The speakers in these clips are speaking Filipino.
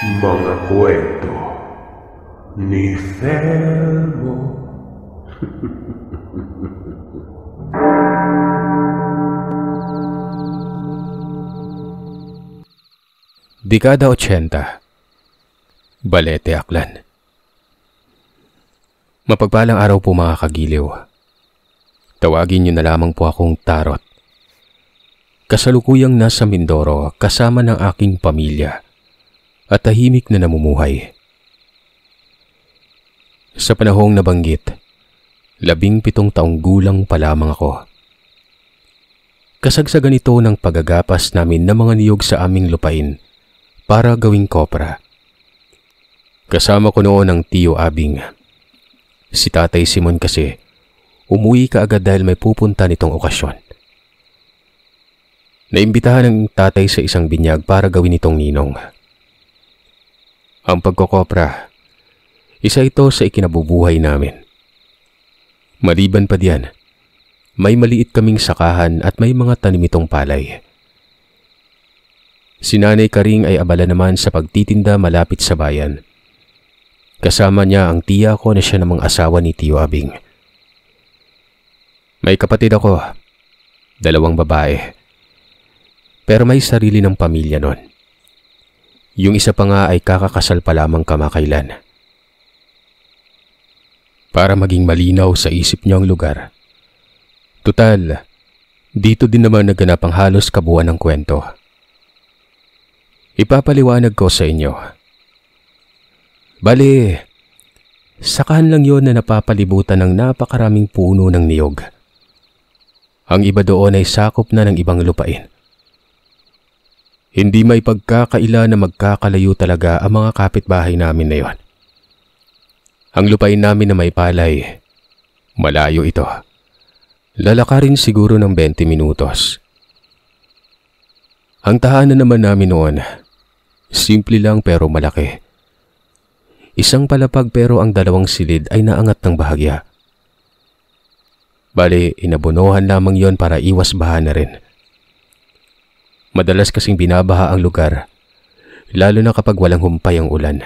Mga kwento ni Felmo. Dekada 80. Balete, Aklan. Mapagpalang araw po mga kagiliw. Tawagin niyo na lamang po akong Tarot. Kasalukuyang nasa Mindoro kasama ng aking pamilya at tahimik na namumuhay. Sa panahong nabanggit, 17 taong gulang pa lamang ako. Kasagsagan ito ng paggagapas namin ng mga niyog sa aming lupain para gawing kopra. Kasama ko noon ang Tiyo Abing. Si Tatay Simon kasi umuwi kaagad dahil may pupunta nitong okasyon. Naimbitahan ng tatay sa isang binyag para gawin itong ninong. Ang pagkokopra, isa ito sa ikinabubuhay namin. Maliban pa diyan, may maliit kaming sakahan at may mga tanim itong palay. Si Nanay Karing ay abala naman sa pagtitinda malapit sa bayan. Kasama niya ang tiya ko na siya namang asawa ni Tiyo Abing. May kapatid ako, 2 babae. Pero may sarili ng pamilya nun. Yung isa pa nga ay kakakasal pa lamang kamakailan. Para maging malinaw sa isip niyo ang lugar. Tutal, dito din naman naganap ang halos kabuuan ng kwento. Ipapaliwanag ko sa inyo. Bali, sakahan lang yon na napapalibutan ng napakaraming puno ng niyog. Ang iba doon ay sakop na ng ibang lupain. Hindi may pagkakaila na magkakalayo talaga ang mga kapitbahay namin na yon. Ang lupain namin na may palay, malayo ito. Lalakarin siguro ng 20 minutos. Ang tahanan naman namin noon, simple lang pero malaki. Isang palapag pero ang 2 silid ay naangat ng bahagya. Bali, inabunuhan lamang yon para iwas baha na rin. Madalas kasing binabaha ang lugar, lalo na kapag walang humpay ang ulan.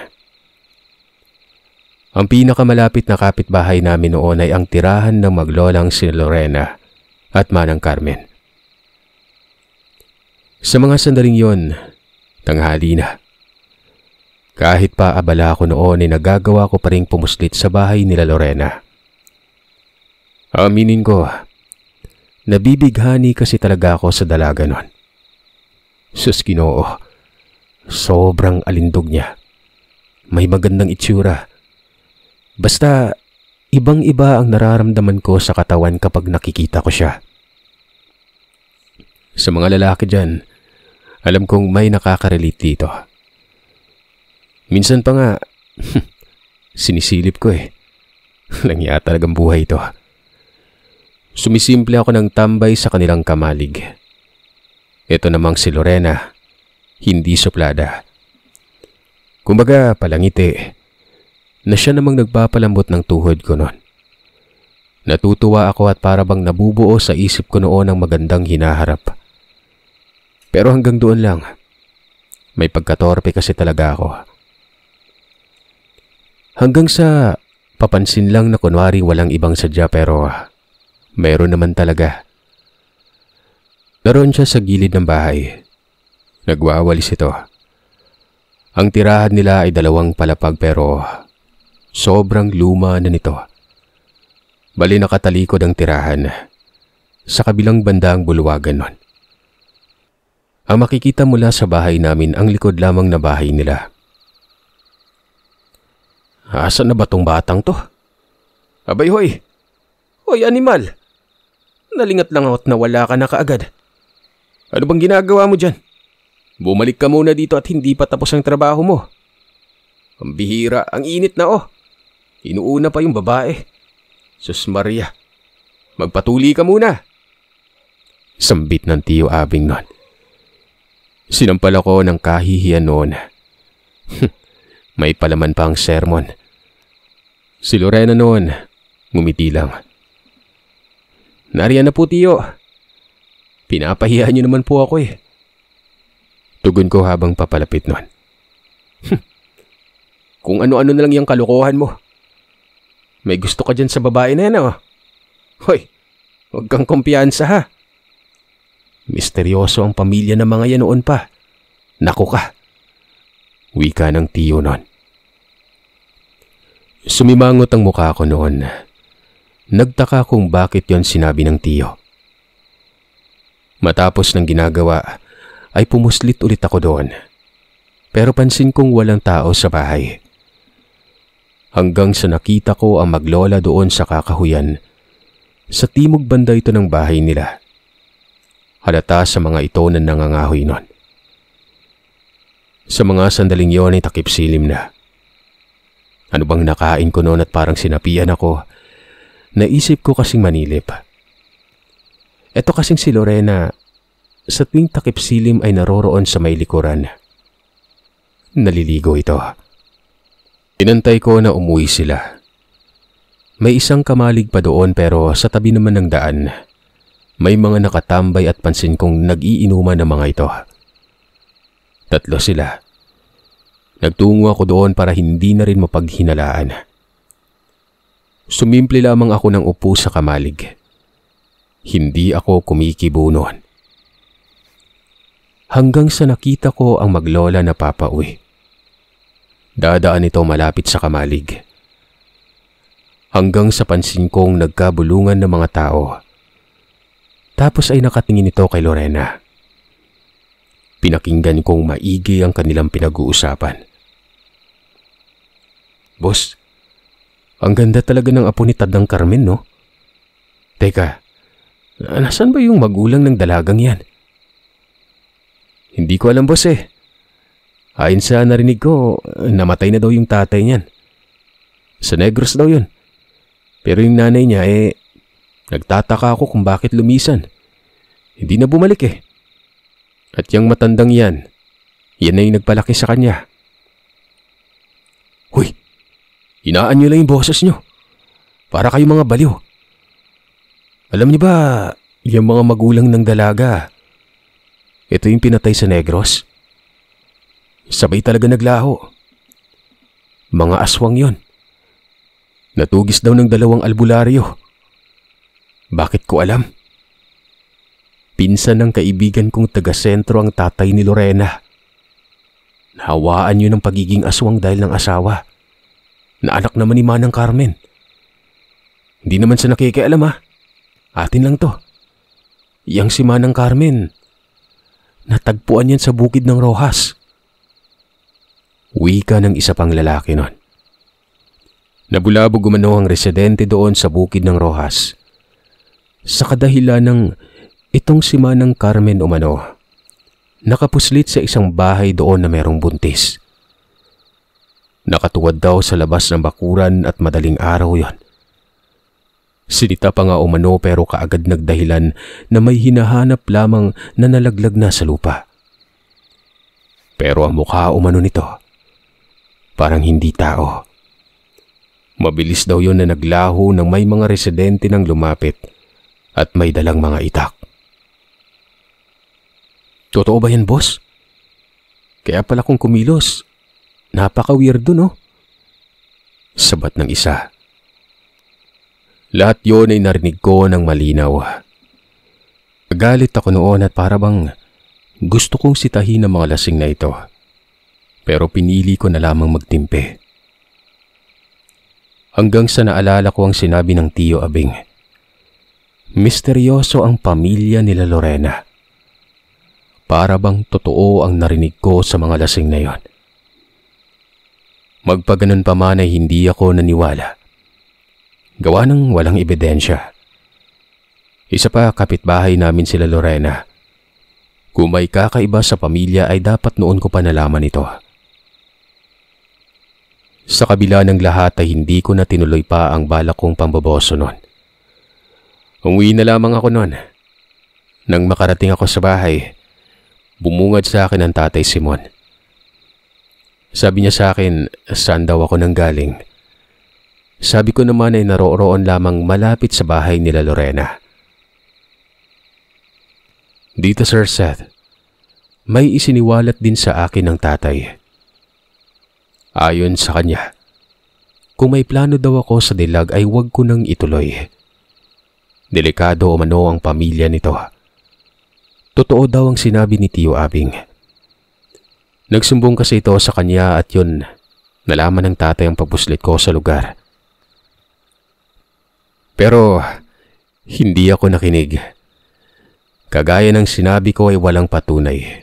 Ang pinakamalapit na kapitbahay namin noon ay ang tirahan ng maglolang si Lorena at Manang Carmen. Sa mga sandaling yon, tanghali na. Kahit pa abala ako noon ay nagagawa ko pa ring pumuslit sa bahay nila Lorena. Aminin ko, nabibighani kasi talaga ako sa dalaga nun. Sus Ginoo, sobrang alindog niya. May magandang itsura. Basta, ibang-iba ang nararamdaman ko sa katawan kapag nakikita ko siya. Sa mga lalaki dyan, alam kong may nakaka-relate dito. Minsan pa nga, sinisilip ko Langya talagang buhay ito. Sumisimple ako ng tambay sa kanilang kamalig. Ito namang si Lorena, hindi suplada. Kumbaga palangiti, na siya namang nagpapalambot ng tuhod ko noon. Natutuwa ako at para bang nabubuo sa isip ko noon ang magandang hinaharap. Pero hanggang doon lang, may pagkatorpe kasi talaga ako. Hanggang sa papansin lang na kunwari walang ibang sadya pero mayroon naman talaga. Naroon siya sa gilid ng bahay. Nagwawalis ito. Ang tirahan nila ay 2 palapag pero sobrang luma na nito. Bali nakatalikod ang tirahan. Sa kabilang banda ang bulwagan nun. Ang makikita mula sa bahay namin ang likod lamang na bahay nila. Asan na ba tong batang to? Abay hoy! Hoy animal! Nalingat lang ako at nawala ka na kaagad. Ano bang ginagawa mo dyan? Bumalik ka muna dito at hindi pa tapos ang trabaho mo. Ang bihira, ang init na Inuuna pa yung babae. Sus Maria, magpatuli ka muna. Sambit ng Tiyo Abing nun. Sinampal ako ng kahihiyan noon. May palaman pa ang sermon. Si Lorena noon, ngumiti lang. Nariyan na po Tiyo. Pinapahiya niyo naman po ako Tugon ko habang papalapit nun. Kung ano-ano na lang yung kalokohan mo. May gusto ka dyan sa babae na yan, oh. Hoy, huwag kang kumpiyansa, ha. Misteryoso ang pamilya ng mga yan noon pa. Naku ka. Wika ng tiyo noon. Sumimangot ang mukha ko noon. Nagtaka kung bakit yon sinabi ng tiyo. Matapos ng ginagawa, ay pumuslit ulit ako doon. Pero pansin kong walang tao sa bahay. Hanggang sa nakita ko ang maglola doon sa kakahuyan. Sa timog banda ito ng bahay nila. Halata sa mga ito na nangangahoy nun. Sa mga sandaling yon ay takip silim na. Ano bang nakain ko noon at parang sinapian ako? Naisip ko kasing manilip. Ito kasing si Lorena, sa tuwing takip silim ay naroroon sa may likuran. Naliligo ito. Inantay ko na umuwi sila. May isang kamalig pa doon pero sa tabi naman ng daan, may mga nakatambay at pansin kong nag-iinuman ng mga ito. 3 sila. Nagtungo ako doon para hindi na rin mapaghinalaan. Sumimple lamang ako ng upo sa kamalig. Hindi ako kumikibo noon. Hanggang sa nakita ko ang maglola na papauwi. Dadaan ito malapit sa kamalig. Hanggang sa pansin kong nagkabulungan ng mga tao. Tapos ay nakatingin ito kay Lorena. Pinakinggan kong maigi ang kanilang pinag-uusapan. Boss, ang ganda talaga ng apo ni Tadang Carmen, no? Teka, nasaan ba yung magulang ng dalagang yan? Hindi ko alam, boss eh. Ayon sa narinig ko, namatay na daw yung tatay niyan. Sa Negros daw yun. Pero yung nanay niya nagtataka ako kung bakit lumisan. Hindi na bumalik eh. At yung matandang yan na yung nagpalaki sa kanya. Huy, hinaan niyo lang yung boses niyo. Para kayong mga baliw. Alam niyo ba, yung mga magulang ng dalaga, ito yung pinatay sa Negros? Sabay talaga naglaho. Mga aswang yon. Natugis daw ng 2 albularyo. Bakit ko alam? Pinsan ng kaibigan kong taga-sentro ang tatay ni Lorena. Nahawaan yun ng pagiging aswang dahil ng asawa. Na anak naman ni Manang Carmen. Hindi naman sa nakikialam ha. Atin lang to. Yang si Manang Carmen, natagpuan yan sa bukid ng Rojas. Wika ng isa pang lalaki nun. Nabulabog umano ang residente doon sa bukid ng Rojas. Sa kadahilan ng itong si Manang Carmen umano, nakapuslit sa isang bahay doon na merong buntis. Nakatuwad daw sa labas ng bakuran at madaling araw yon. Sinita pa nga umano pero kaagad nagdahilan na may hinahanap lamang na nalaglag na sa lupa. Pero ang mukha umano nito, parang hindi tao. Mabilis daw yon na naglaho nang may mga residente nang lumapit at may dalang mga itak. Totoo ba yan, boss? Kaya pala kung kumilos, napaka-weirdo, no? Sabat ng isa. Lahat yon ay narinig ko ng malinaw. Galit ako noon at para bang gusto kong sitahin ang mga lasing na ito. Pero pinili ko na lamang magtimpe. Hanggang sa naalala ko ang sinabi ng Tiyo Abing. Misteryoso ang pamilya nila Lorena. Para bang totoo ang narinig ko sa mga lasing na yon. Magpaganon pa man ay hindi ako naniwala. Gawa ng walang ebidensya. Isa pa, kapitbahay namin sila Lorena. Kung may kakaiba sa pamilya ay dapat noon ko pa nalaman ito. Sa kabila ng lahat ay hindi ko na tinuloy pa ang balak kong pamboboso noon. Umuwi na lamang ako noon. Nang makarating ako sa bahay, bumungad sa akin ang tatay Simon. Sabi niya sa akin, saan daw ako nanggaling? Sabi ko naman ay naroroon lamang malapit sa bahay nila Lorena. Dito, Sir Seth, may isiniwalat din sa akin ng tatay. Ayon sa kanya, kung may plano daw ako sa dilag ay huwag ko nang ituloy. Delikado o mano ang pamilya nito. Totoo daw ang sinabi ni Tio Abing. Nagsumbong kasi ito sa kanya at yun, nalaman ng tatay ang pagpuslit ko sa lugar. Pero hindi ako nakinig. Kagaya ng sinabi ko ay walang patunay.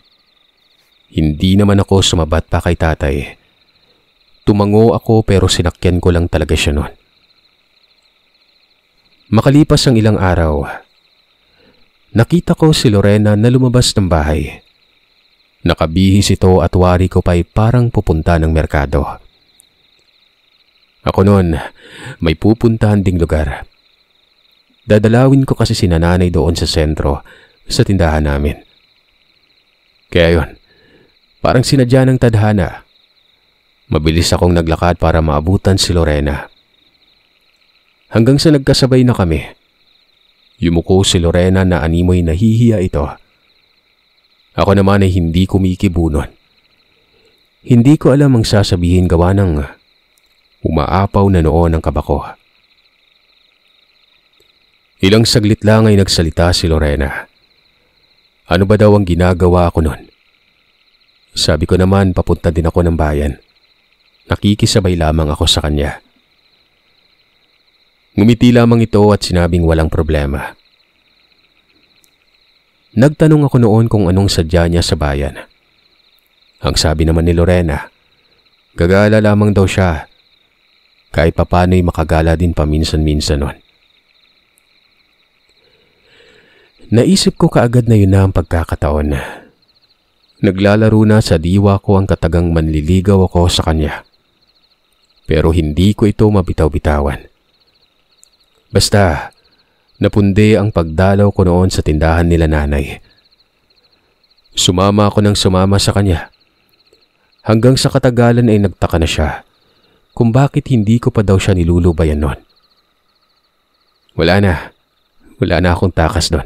Hindi naman ako sumabat pa kay tatay. Tumango ako pero sinakyan ko lang talaga siya noon. Makalipas ang ilang araw, nakita ko si Lorena na lumabas ng bahay. Nakabihis ito at wari ko pa'y parang pupunta ng merkado. Ako noon, may pupuntahan ding lugar. Dadalawin ko kasi si nanay doon sa sentro, sa tindahan namin. Kaya yon, parang sinadya ng tadhana. Mabilis akong naglakad para maabutan si Lorena. Hanggang sa nagkasabay na kami. Yumuko si Lorena na animoy nahihiya ito. Ako naman ay hindi kumikibunon. Hindi ko alam ang sasabihin gawa ng umaapaw na noon ang kaba ko. Ilang saglit lang ay nagsalita si Lorena. Ano ba daw ang ginagawa ko noon? Sabi ko naman papunta din ako ng bayan. Nakikisabay lamang ako sa kanya. Ngumiti lamang ito at sinabing walang problema. Nagtanong ako noon kung anong sadya niya sa bayan. Ang sabi naman ni Lorena, gagala lamang daw siya. Kahit papano'y makagala din paminsan-minsan noon. Naisip ko kaagad na yun na ang pagkakataon. Naglalaro na sa diwa ko ang katagang manliligaw ako sa kanya. Pero hindi ko ito mabitaw-bitawan. Basta, napundi ang pagdalaw ko noon sa tindahan nila nanay. Sumama ako ng sumama sa kanya. Hanggang sa katagalan ay nagtaka na siya kung bakit hindi ko pa daw siya nilulubayan noon. Wala na akong takas doon.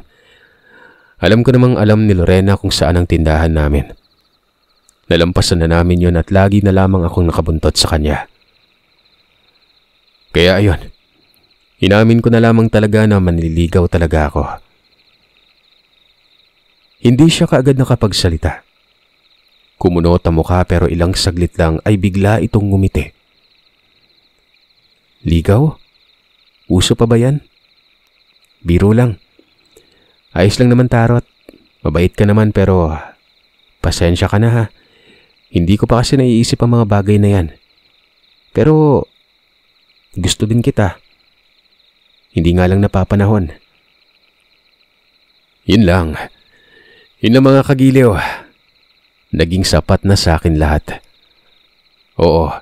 Alam ko namang alam ni Lorena kung saan ang tindahan namin. Nalampasan na namin yon at lagi na lamang akong nakabuntot sa kanya. Kaya ayon, inamin ko na lamang talaga na manliligaw talaga ako. Hindi siya kaagad nakapagsalita. Kumunot ang mukha pero ilang saglit lang ay bigla itong ngumiti. Ligaw? Uso pa ba yan? Biro lang. Ayos lang naman Tarot. Mabait ka naman pero pasensya ka na ha. Hindi ko pa kasi naiisip ang mga bagay na yan. Pero gusto din kita. Hindi nga lang napapanahon. Yun lang. Yun ang mga kagiliw. Naging sapat na sa akin lahat. Oo,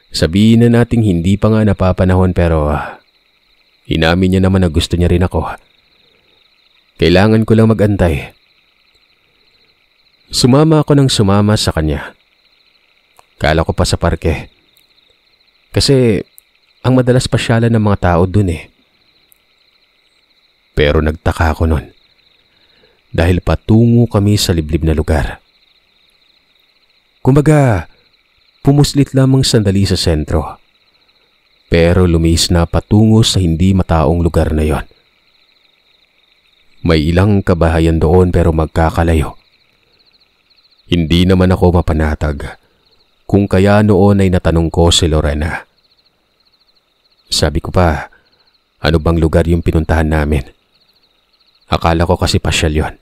sabihin na nating hindi pa nga napapanahon pero inamin niya naman na gusto niya rin ako. Kailangan ko lang mag-antay. Sumama ako ng sumama sa kanya. Kala ko pa sa parke. Kasi ang madalas pasyalan ng mga tao dun eh. Pero nagtaka ako nun. Dahil patungo kami sa liblib na lugar. Kumbaga, pumuslit lamang sandali sa sentro. Pero lumihis na patungo sa hindi mataong lugar na yon. May ilang kabahayan doon pero magkakalayo. Hindi naman ako mapanatag kung kaya noon ay natanong ko si Lorena. Sabi ko pa, ano bang lugar yung pinuntahan namin? Akala ko kasi pasyal yon.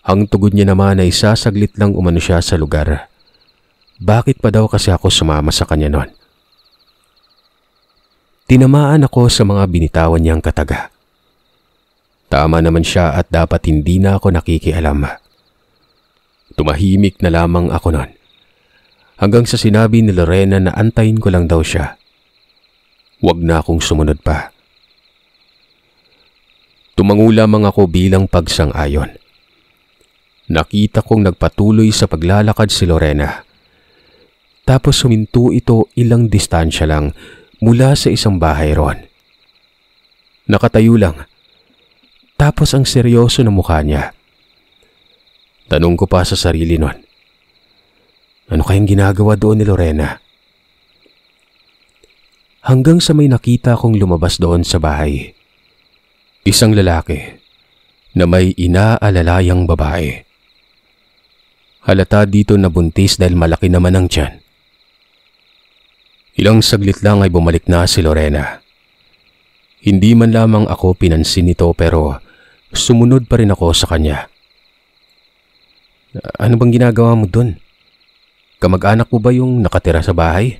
Ang tugon niya naman ay sasaglit lang umano siya sa lugar. Bakit pa daw kasi ako sumama sa kanya noon? Tinamaan ako sa mga binitawan niyang kataga. Tama naman siya at dapat hindi na ako nakikialam. Tumahimik na lamang ako noon. Hanggang sa sinabi ni Lorena na antayin ko lang daw siya. Huwag na akong sumunod pa. Tumango lamang ako bilang pagsang-ayon. Nakita kong nagpatuloy sa paglalakad si Lorena. Tapos huminto ito ilang distansya lang mula sa isang bahay roon. Nakatayo lang. Tapos ang seryoso na mukha niya. Tanong ko pa sa sarili nun. Ano kayang ginagawa doon ni Lorena? Hanggang sa may nakita kong lumabas doon sa bahay. Isang lalaki na may inaalalayang babae. Halata dito na buntis dahil malaki naman ang tiyan. Ilang saglit lang ay bumalik na si Lorena. Hindi man lamang ako pinansin nito pero sumunod pa rin ako sa kanya. Ano bang ginagawa mo doon? Kamag-anak mo ba yung nakatira sa bahay?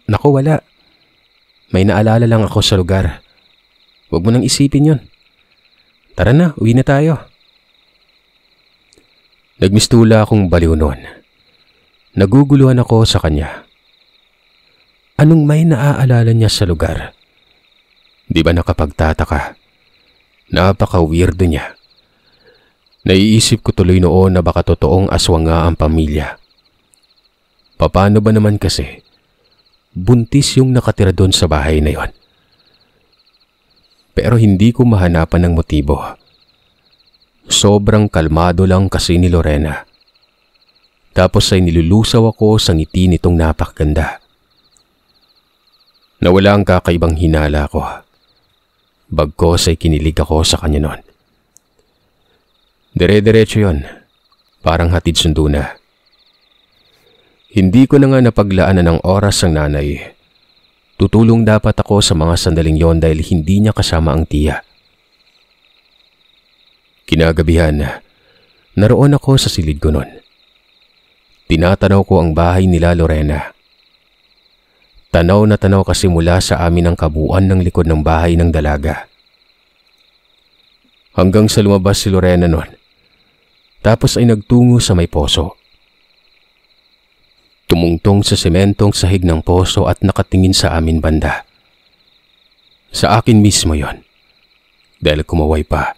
Naku wala. May naalala lang ako sa lugar. Huwag mo nang isipin yun. Tara na, uwi na tayo. Nagmistula akong baliw noon. Naguguluhan ako sa kanya. Anong may naaalala niya sa lugar? Di ba nakapagtataka? Napaka-weirdo niya. Naiisip ko tuloy noon na baka totoong aswang nga ang pamilya. Paano ba naman kasi buntis yung nakatira doon sa bahay na yon? Pero hindi ko mahanapan ng motibo. Sobrang kalmado lang kasi ni Lorena. Tapos ay nilulusaw ako sa ngiti nitong napakaganda. Nawala ang kakaibang hinala ko. Bagkos ay kinilig ako sa kanya noon. Dire-diretso yon, parang hatid sundo na. Hindi ko na nga napaglaanan ng oras ang nanay. Tutulong dapat ako sa mga sandaling yon dahil hindi niya kasama ang tiya. Kinagabihan, naroon ako sa silid ko noon. Tinatanaw ko ang bahay nila Lorena. Tanaw na tanaw kasi mula sa amin ang kabuuan ng likod ng bahay ng dalaga. Hanggang sa lumabas si Lorena noon. Tapos ay nagtungo sa may poso. Tumungtong sa sementong sahig ng poso at nakatingin sa amin banda. Sa akin mismo yon. Dahil kumaway pa.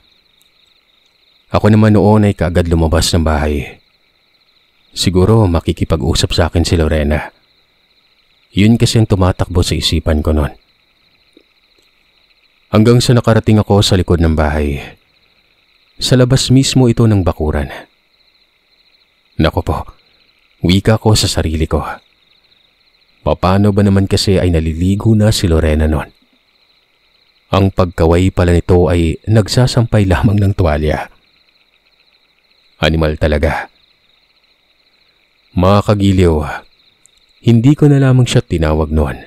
Ako naman noon ay kaagad lumabas ng bahay. Siguro makikipag-usap sa akin si Lorena. Yun kasi ang tumatakbo sa isipan ko noon. Hanggang sa nakarating ako sa likod ng bahay. Sa labas mismo ito ng bakuran. Nako po, wika ko sa sarili ko. Paano ba naman kasi ay naliligo na si Lorena noon? Ang pagkaway pala nito ay nagsasampay lamang ng tuwalya. Animal talaga. Mga kagiliw, hindi ko na lamang siya tinawag noon.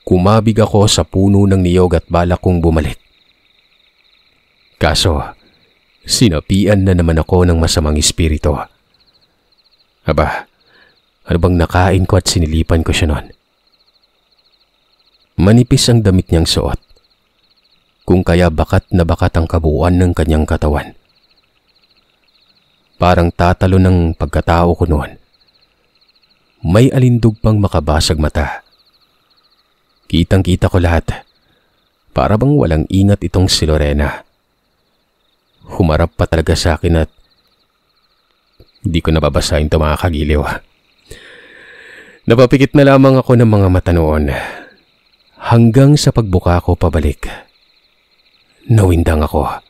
Kumabig ako sa puno ng niyog at balak kong bumalik. Kaso, sinapian na naman ako ng masamang espiritu. Aba, ano bang nakain ko at sinilipan ko siya noon? Manipis ang damit niyang suot. Kung kaya bakat na bakat ang kabuuan ng kanyang katawan. Parang tatalo ng pagkatao ko noon. May alindog pang makabasag mata. Kitang-kita ko lahat. Para bang walang ingat itong si Lorena. Humarap pa talaga sa akin at di ko nababasahin ito mga kagiliw. Napapikit na lamang ako ng mga mata noon. Hanggang sa pagbuka ko pabalik. Nawindang ako.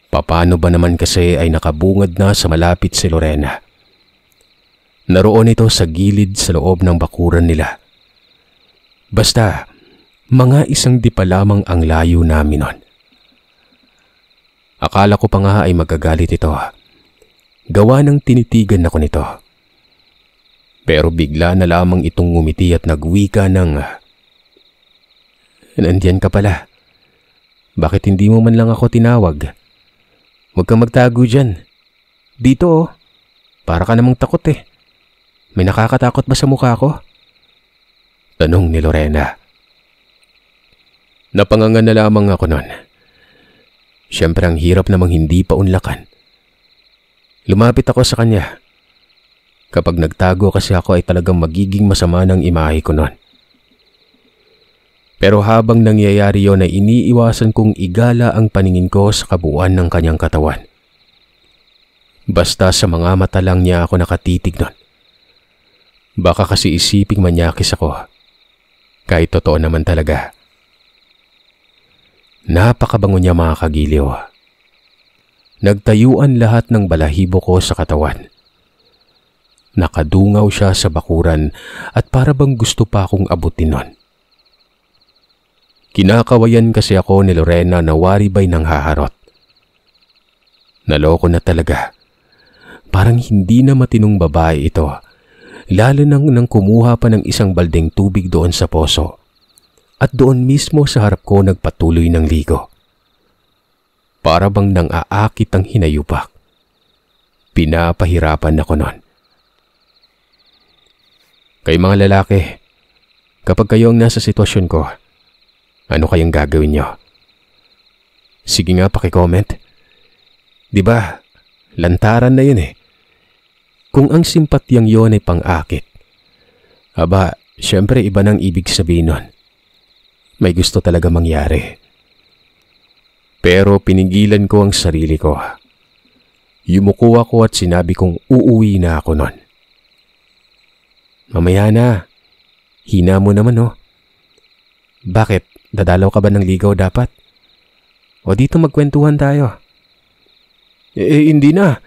Paano ba naman kasi ay nakabungad na sa malapit si Lorena. Naroon ito sa gilid sa loob ng bakuran nila. Basta, mga isang di pa lamang ang layo namin noon. Akala ko pa nga ay magagalit ito. Gawa ng tinitigan ako nito. Pero bigla na lamang itong ngumiti at nagwika ng, "Nandiyan ka pala. Bakit hindi mo man lang ako tinawag? Huwag kang magtago dyan. Dito oh. Para ka namang takot eh. May nakakatakot ba sa mukha ko?" Tanong ni Lorena. Napangangan na lamang ako noon. Siyempre ang hirap namang hindi pa unlakan. Lumapit ako sa kanya. Kapag nagtago kasi ako ay talagang magiging masama ng imahe ko noon. Pero habang nangyayari yon ay iniiwasan kong igala ang paningin ko sa kabuuan ng kanyang katawan. Basta sa mga mata lang niya ako nakatitig noon. Baka kasi isiping manyakis ako. Kahit totoo naman talaga. Napakabango niya mga kagiliw. Nagtayuan lahat ng balahibo ko sa katawan. Nakadungaw siya sa bakuran at para bang gusto pa akong abutin nun. Kinakawayan kasi ako ni Lorena na waribay ng haharot. Naloko na talaga. Parang hindi na matinong babae ito, lalo nang kumuha pa ng isang baldeng tubig doon sa poso. At doon mismo sa harap ko nagpatuloy ng ligo. Para bang nang aakit ang hinayupak. Pinapahirapan ako nun. Kay mga lalaki, kapag kayo ang nasa sitwasyon ko, ano kayang gagawin nyo? Sige nga, paki-comment. Diba, lantaran na yun eh. Kung ang simpatyang yon ay pang-akit, aba, syempre iba nang ibig sabihin nun. May gusto talaga mangyari. Pero pinigilan ko ang sarili ko. Yumuko ako at sinabi kong uuwi na ako nun. Mamaya na. Hina mo naman oh. Bakit? Dadalaw ka ba ng ligaw dapat? O dito magkwentuhan tayo? Hindi na.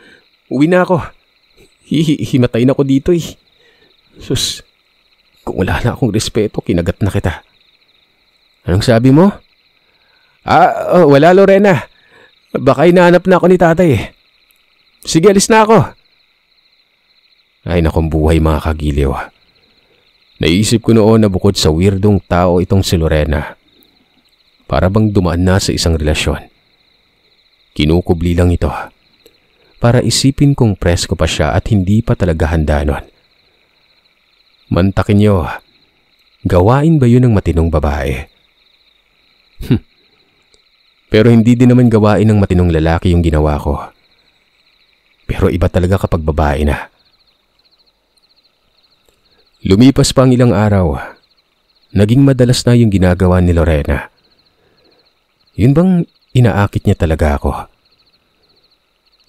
Uwi na ako. Himatay na ako dito eh. Sus, kung wala na akong respeto, kinagat na kita. Anong sabi mo? Wala Lorena. Baka hinahanap na ako ni tatay eh. Sige, alis na ako. Ay nakong buhay mga kagiliw. Naisip ko noon na bukod sa weirdong tao itong si Lorena, para bang dumaan na sa isang relasyon. Kinukubli lang ito para isipin kong presko pa siya at hindi pa talaga handa nun. Mantakin niyo, gawain ba yun ng matinong babae? Pero hindi din naman gawain ng matinong lalaki yung ginawa ko. Pero iba talaga kapag babae na. Lumipas pa ang ilang araw, naging madalas na yung ginagawa ni Lorena. Yun bang inaakit niya talaga ako?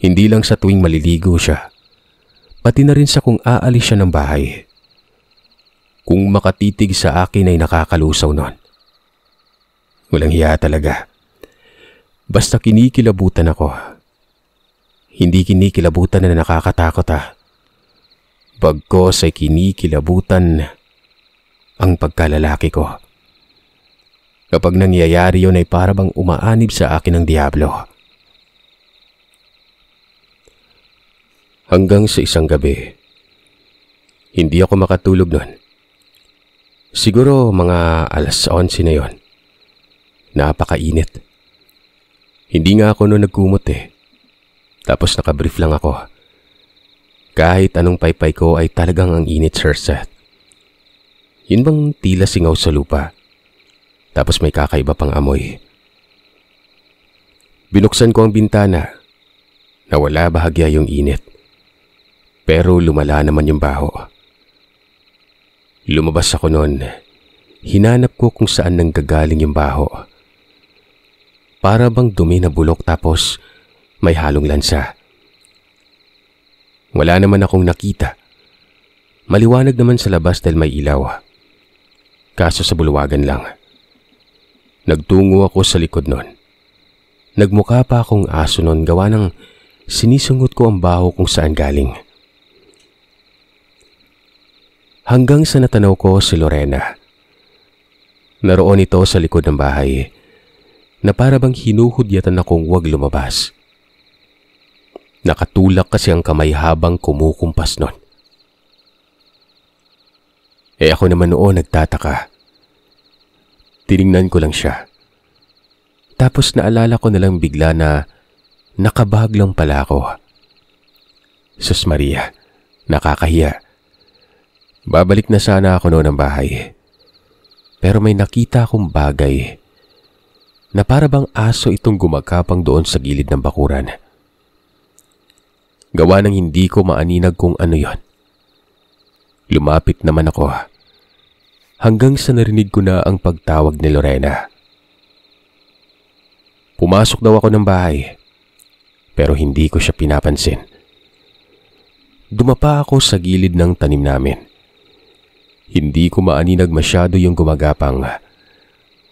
Hindi lang sa tuwing maliligo siya, pati na rin sa kung aalis siya ng bahay. Kung makatitig sa akin ay nakakalusaw nun. Walang hiya talaga. Basta kinikilabutan ako. Hindi kinikilabutan na nakakatakot Bagkos ay kinikilabutan ang pagkalalaki ko. Kapag nangyayari yun ay para bang umaanib sa akin ng diablo. Hanggang sa isang gabi, hindi ako makatulog nun. Siguro mga 11:00 na yon. Napakainit. Hindi nga ako noon nagkumot eh. Tapos nakabrief lang ako. Kahit anong paypay ko ay talagang ang init, Sir Seth. Yun bang tila singaw sa lupa. Tapos may kakaiba pang amoy. Binuksan ko ang bintana. Nawala bahagya yung init. Pero lumala naman yung baho. Lumabas ako noon. Hinanap ko kung saan nanggagaling yung baho. Para bang dumi na bulok tapos may halong lansa. Wala naman akong nakita. Maliwanag naman sa labas dahil may ilaw. Kaso sa bulwagan lang. Nagtungo ako sa likod nun. Nagmukha pa akong aso nun gawa ng sinisungot ko ang baho kung saan galing. Hanggang sa natanaw ko si Lorena. Naroon ito sa likod ng bahay na para bang hinuhudyatan akong huwag lumabas. Nakatulak kasi ang kamay habang kumukumpas nun. Ako naman noon nagtataka. Tiningnan ko lang siya. Tapos naalala ko na lang bigla na nakabahag lang pala ako. Sus Maria, nakakahiya. Babalik na sana ako noon ng bahay. Pero may nakita akong bagay na para bang aso itong gumagapang doon sa gilid ng bakuran. Gawa ng hindi ko maaninag kung ano yon. Lumapit naman ako hanggang sa narinig ko na ang pagtawag ni Lorena. Pumasok daw ako ng bahay pero hindi ko siya pinapansin. Dumapa ako sa gilid ng tanim namin. Hindi ko maaninag masyado yung gumagapang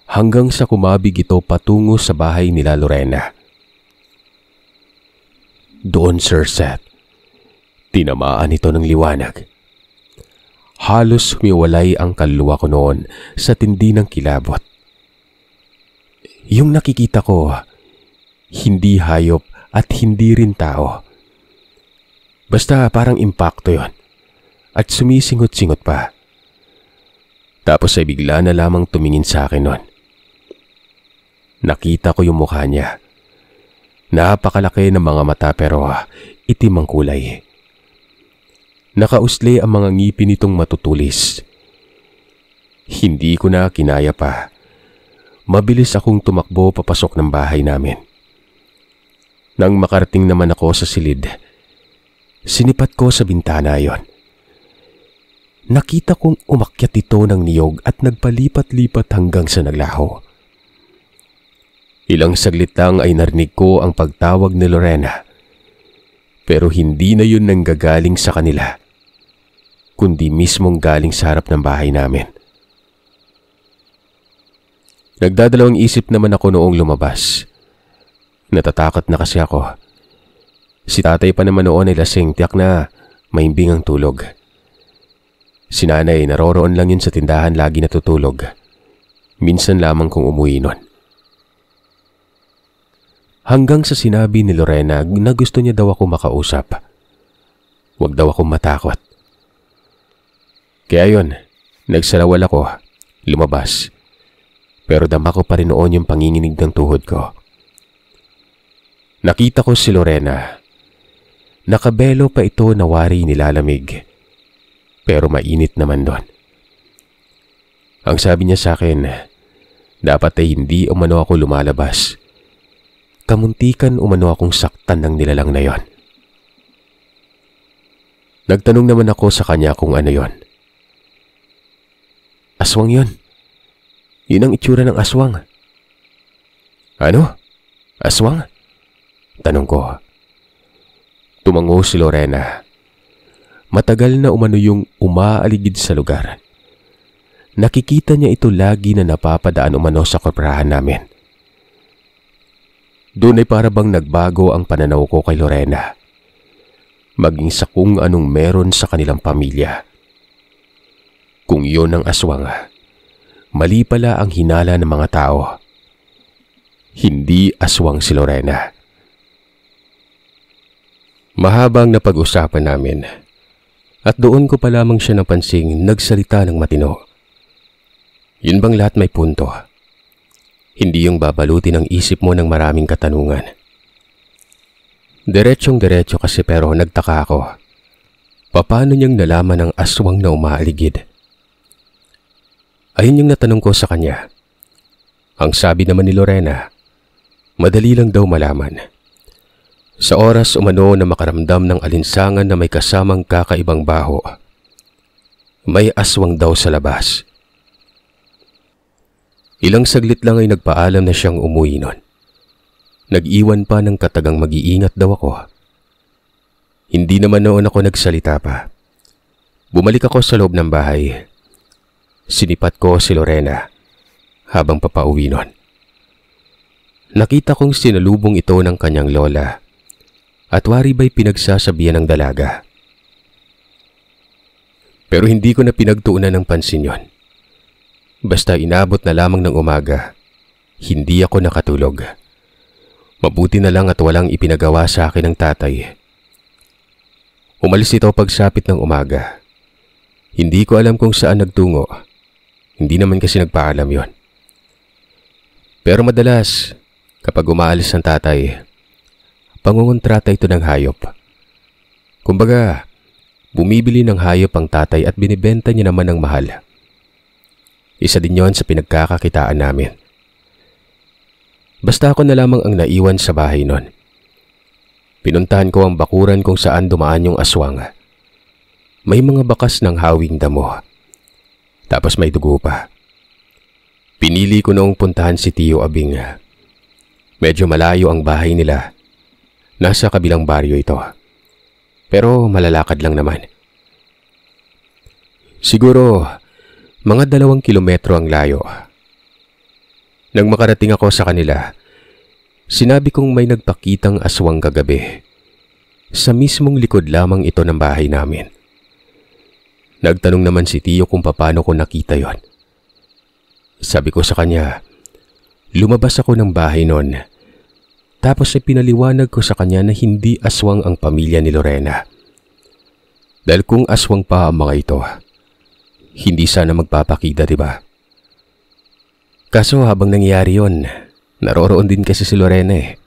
hanggang sa kumabig ito patungo sa bahay nila Lorena. Doon, Sir Seth. Tinamaan ito ng liwanag. Halos humiwalay ang kaluluwa ko noon sa tindi ng kilabot. Yung nakikita ko, hindi hayop at hindi rin tao. Basta parang impacto yon at sumisingot-singot pa. Tapos ay bigla na lamang tumingin sa akin noon. Nakita ko yung mukha niya. Napakalaki ng mga mata pero itim ang kulay. Nakausli ang mga ngipin nitong matutulis. Hindi ko na kinaya pa. Mabilis akong tumakbo papasok ng bahay namin. Nang makarating naman ako sa silid, sinipat ko sa bintana yon. Nakita kong umakyat ito ng niyog at nagpalipat-lipat hanggang sa naglaho. Ilang saglit lang ay narinig ko ang pagtawag ni Lorena. Pero hindi na yun nanggagaling sa kanila, kundi mismong galing sa harap ng bahay namin. Nagdadalawang isip naman ako noong lumabas. Natatakot na kasi ako. Si tatay pa naman noon ay lasing, tiyak na mahimbing ang tulog. Si nanay naroroon lang yun sa tindahan, lagi natutulog. Minsan lamang kung umuwi nun. Hanggang sa sinabi ni Lorena na gusto niya daw ako makausap. Huwag daw akong matakot. Kaya yun, nagsarawal ako, lumabas. Pero dama ko pa rin noon yung panginginig ng tuhod ko. Nakita ko si Lorena. Nakabelo pa ito na wari nilalamig. Pero mainit naman doon. Ang sabi niya sa akin, dapat ay hindi umano ako lumalabas. Kamuntikan umano akong saktan ng nilalang na yon. Nagtanong naman ako sa kanya kung ano yon. Aswang yon. Yun ang itsura ng aswang. Ano? Aswang? Tanong ko. Tumango si Lorena. Matagal na umano yung umaaligid sa lugar. Nakikita niya ito lagi na napapadaan umano sa koprahan namin. Doon ay para bang nagbago ang pananaw ko kay Lorena. Maging sa kung anong meron sa kanilang pamilya. Kung yon ang aswang, mali pala ang hinala ng mga tao. Hindi aswang si Lorena. Mahabang napag-usapan namin. At doon ko pa lamang siya napansing nagsalita ng matino. Yun bang lahat may punto? Hindi yung babalutin ang isip mo ng maraming katanungan. Diretsyong-diretso kasi pero nagtaka ako. Paano niyang nalaman ang aswang na umaaligid? Ayun yung natanong ko sa kanya. Ang sabi naman ni Lorena, madali lang daw malaman. Sa oras umano na makaramdam ng alinsangan na may kasamang kakaibang baho, may aswang daw sa labas. Ilang saglit lang ay nagpaalam na siyang umuwi nun. Nag-iwan pa ng katagang mag-iingat daw ako. Hindi naman noon ako nagsalita pa. Bumalik ako sa loob ng bahay. Sinipat ko si Lorena habang papauwi nun. Nakita kong sinalubong ito ng kanyang lola at wari ba'y pinagsasabihan ng dalaga. Pero hindi ko na pinagtuunan ng pansin yon. Basta inabot na lamang ng umaga, hindi ako nakatulog. Mabuti na lang at walang ipinagawa sa akin ng tatay. Umalis ito pagsapit ng umaga. Hindi ko alam kung saan nagtungo. Hindi naman kasi nagpaalam yon. Pero madalas, kapag umaalis ang tatay, pangungontrata ito ng hayop. Kumbaga, bumibili ng hayop ang tatay at binibenta niya naman ng mahal. Isa din yon sa pinagkakakitaan namin. Basta ako na lamang ang naiwan sa bahay nun. Pinuntahan ko ang bakuran kung saan dumaan yung aswang. May mga bakas ng hawing damo. Tapos may dugo pa. Pinili ko noong puntahan si Tio Abing. Medyo malayo ang bahay nila. Nasa kabilang baryo ito. Pero malalakad lang naman. Siguro mga 2 kilometro ang layo. Nang makarating ako sa kanila, sinabi kong may nagpakitang aswang kagabi. Sa mismong likod lamang ito ng bahay namin. Nagtanong naman si Tio kung paano ko nakita yon. Sabi ko sa kanya, lumabas ako ng bahay noon. Tapos ay pinaliwanag ko sa kanya na hindi aswang ang pamilya ni Lorena. Dahil kung aswang pa ang mga ito, hindi sana magpapakita, diba? Kaso habang nangyayari yon, naroroon din kasi si Lorena eh.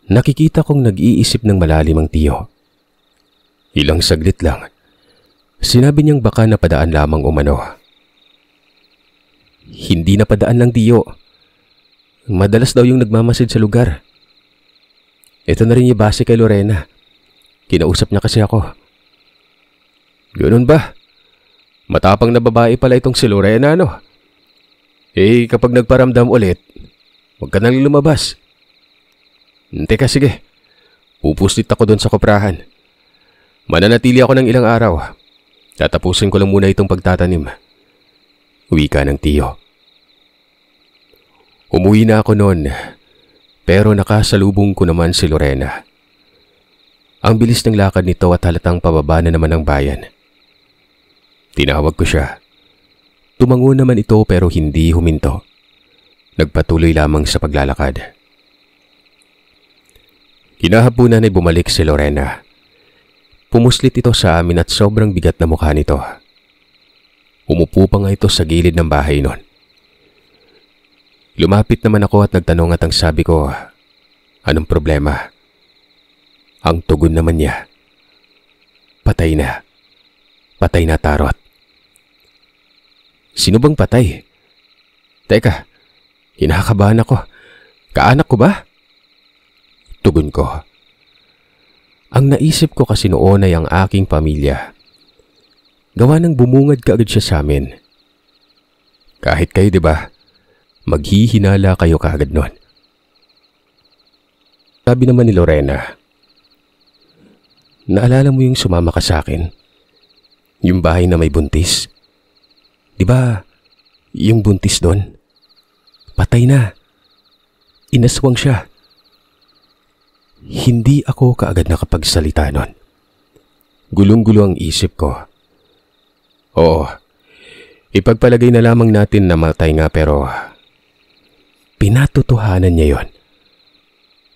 Nakikita kong nag-iisip ng malalim ang Tio. Ilang saglit lang, sinabi niyang baka napadaan lamang umano. Hindi napadaan lang, Tio. Madalas daw yung nagmamasid sa lugar. Ito na rin yung base kay Lorena. Kinausap niya kasi ako. Ganun ba? Matapang na babae pala itong si Lorena, no? Eh, kapag nagparamdam ulit, huwag ka nang lumabas. Teka, sige. Pupuslit ako doon sa koprahan. Mananatili ako ng ilang araw. Tatapusin ko lang muna itong pagtatanim. Wika ng Tio. Umuwi na ako noon, pero nakasalubong ko naman si Lorena. Ang bilis ng lakad nito at halatang pababa na naman ang bayan. Tinawag ko siya. Tumango naman ito pero hindi huminto. Nagpatuloy lamang sa paglalakad. Kinahapunan ay bumalik si Lorena. Pumuslit ito sa amin at sobrang bigat na mukha nito. Umupo pa nga ito sa gilid ng bahay noon. Lumapit naman ako at nagtanong at ang sabi ko, anong problema? Ang tugon naman niya, patay na. Patay na, Tarot. Sino bang patay? Teka, kinakabahan ako. Kaanak ko ba? Tugon ko. Ang naisip ko kasi noon ay ang aking pamilya. Gawa ng bumungad kaagad siya sa amin. Kahit kayo, diba, maghihinala kayo kaagad noon. Sabi naman ni Lorena, naalala mo yung sumama ka sa akin? Yung bahay na may buntis? Diba, yung buntis doon? Patay na. Inaswang siya. Hindi ako kaagad nakapagsalita nun. Gulong-gulo ang isip ko. Oo, ipagpalagay na lamang natin na matay nga pero pinatotohanan niya yon.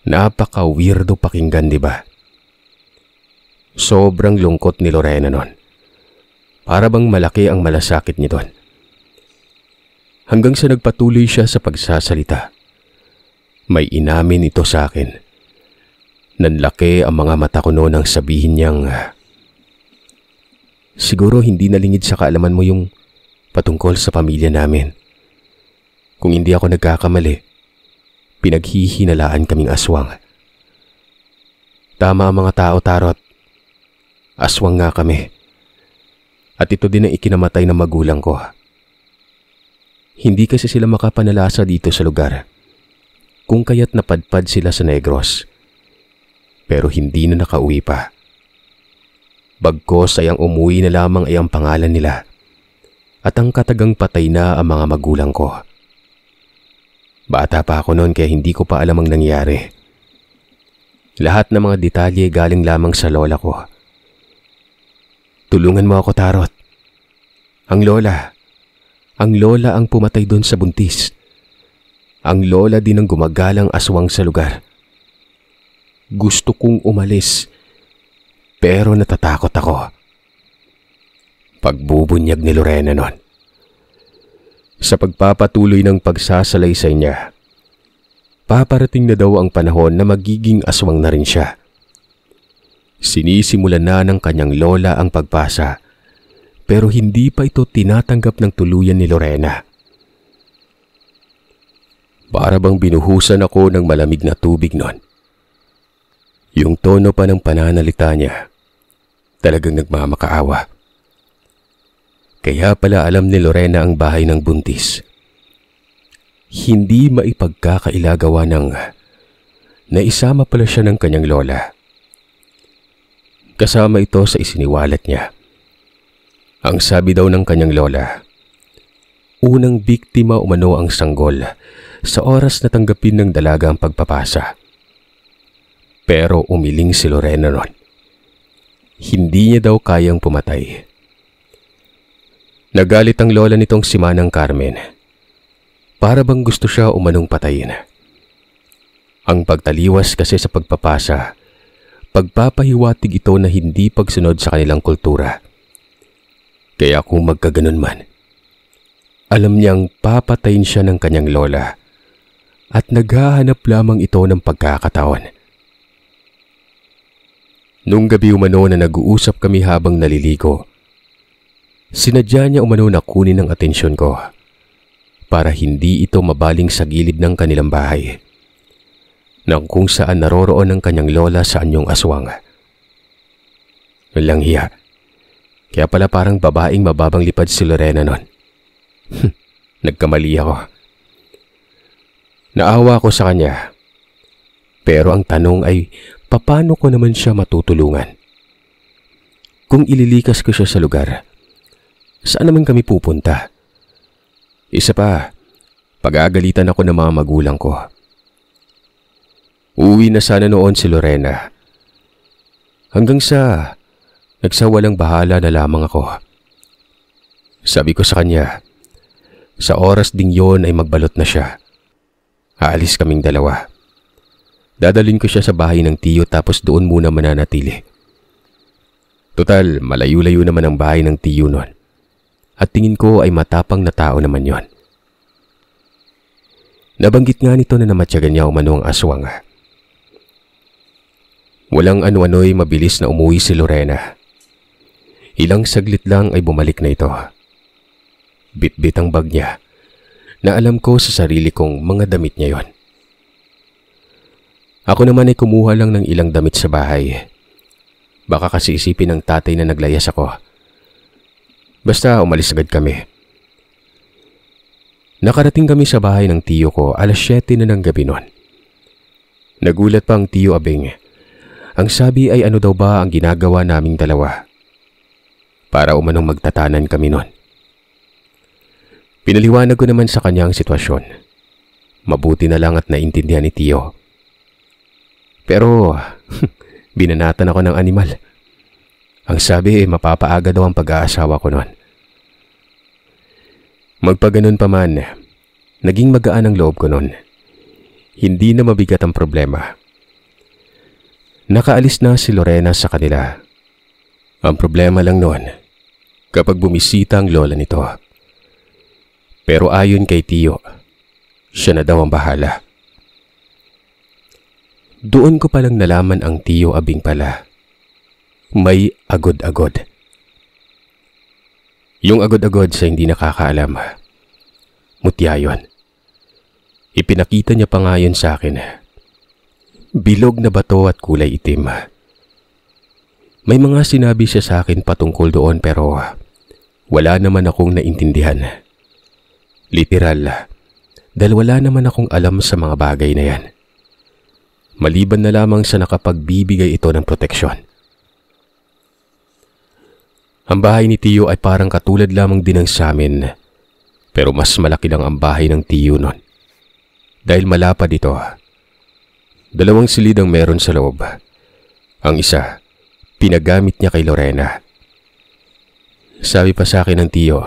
Napaka-weirdo pakinggan, diba? Sobrang lungkot ni Lorena nun. Para bang malaki ang malasakit niya doon. Hanggang sa nagpatuloy siya sa pagsasalita. May inamin ito sa akin. Nanlaki ang mga mata ko noon ang sabihin niyang, siguro hindi nalingid sa kaalaman mo yung patungkol sa pamilya namin. Kung hindi ako nagkakamali, pinaghihinalaan kaming aswang. Tama ang mga tao, Tarot. Aswang nga kami. At ito din ang ikinamatay ng magulang ko. Hindi kasi sila makapanalasa dito sa lugar. Kung kaya't napadpad sila sa Negros. Pero hindi na nakauwi pa. Bagkos ay ang umuwi na lamang ay ang pangalan nila. At ang katagang patay na ang mga magulang ko. Bata pa ako noon kaya hindi ko pa alam ang nangyari. Lahat ng mga detalye galing lamang sa lola ko. Tulungan mo ako, Tarot. Ang lola ang pumatay doon sa buntis. Ang lola din ang gumagalang aswang sa lugar. Gusto kong umalis, pero natatakot ako. Pagbubunyag ni Lorena nun. Sa pagpapatuloy ng pagsasalaysay niya, paparating na daw ang panahon na magiging aswang na rin siya. Sinisimulan na ng kanyang lola ang pagpasa, pero hindi pa ito tinatanggap ng tuluyan ni Lorena. Para bang binuhusan ako ng malamig na tubig nun. Yung tono pa ng pananalita niya, talagang nagmamakaawa. Kaya pala alam ni Lorena ang bahay ng buntis. Hindi maipagkakailagawa ng naisama pala siya ng kanyang lola. Kasama ito sa isiniwalat niya. Ang sabi daw ng kanyang lola, unang biktima umano ang sanggol sa oras na tanggapin ng dalaga ang pagpapasa. Pero umiling si Lorena ron. Hindi niya daw kayang pumatay. Nagalit ang lola nitong si Manang Carmen. Para bang gusto siya umanong patayin. Ang pagtaliwas kasi sa pagpapasa, pagpapahiwatig ito na hindi pagsunod sa kanilang kultura. Kaya kung magkaganon man, alam niyang papatayin siya ng kanyang lola at naghahanap lamang ito ng pagkakataon. Nung gabi umano na nag-uusap kami habang naliligo, sinadya niya umano na kunin ang atensyon ko para hindi ito mabaling sa gilid ng kanilang bahay, nang kung saan naroroon ang kanyang lola sa anyong aswang. Walang hiya. Kaya pala parang babaeng mababang lipad si Lorena nun. Nagkamali ako. Naawa ko sa kanya. Pero ang tanong ay, paano ko naman siya matutulungan? Kung ililikas ko siya sa lugar, saan naman kami pupunta? Isa pa, pag-aagalitan ako ng mga magulang ko. Uwi na sana noon si Lorena. Hanggang sa nagsawalang bahala na lamang ako. Sabi ko sa kanya, sa oras ding yon ay magbalot na siya. Aalis kaming dalawa. Dadalhin ko siya sa bahay ng tiyo tapos doon muna mananatili. Total, malayo-layo naman ang bahay ng tiyo nun. At tingin ko ay matapang na tao naman yon. Nabanggit nga nito na namatyagan niya umano ang aswang. Walang ano-ano'y mabilis na umuwi si Lorena. Ilang saglit lang ay bumalik na ito. Bit-bit ang bag niya na alam ko sa sarili kong mga damit niya yon. Ako naman ay kumuha lang ng ilang damit sa bahay. Baka kasi isipin ng tatay na naglayas ako. Basta umalis agad kami. Nakarating kami sa bahay ng tiyo ko 7:00 na ng gabi noon. Nagulat pa ang tiyo Abing. Ang sabi ay ano daw ba ang ginagawa naming dalawa. Para umanong magtatanan kami noon. Pinaliwanag ko naman sa kanya ang sitwasyon. Mabuti na lang at naintindihan ni tiyo. Pero binanatan ako ng animal. Ang sabi ay mapapaaga daw ang pag-aasawa ko noon. Magpaganon pa man, naging magaan ang loob ko noon. Hindi na mabigat ang problema. Nakaalis na si Lorena sa kanila. Ang problema lang noon, kapag bumisita ang lola nito. Pero ayon kay tiyo, siya na daw ang bahala. Doon ko palang nalaman ang tiyo Abing pala. May agod-agod. Yung agod-agod sa hindi nakakaalam, mutya yun. Ipinakita niya pa nga yun sa akin. Bilog na bato at kulay itim. May mga sinabi siya sa akin patungkol doon pero wala naman akong naintindihan. Literal, dahil wala naman akong alam sa mga bagay na yan. Maliban na lamang sa nakapagbibigay ito ng proteksyon. Ang bahay ni tiyo ay parang katulad lamang din ng sa amin, pero mas malaki lang ang bahay ng tiyo nun. Dahil malapad ito. 2 silid ang meron sa loob. Ang isa, pinagamit niya kay Lorena. Sabi pa sa akin ng tiyo,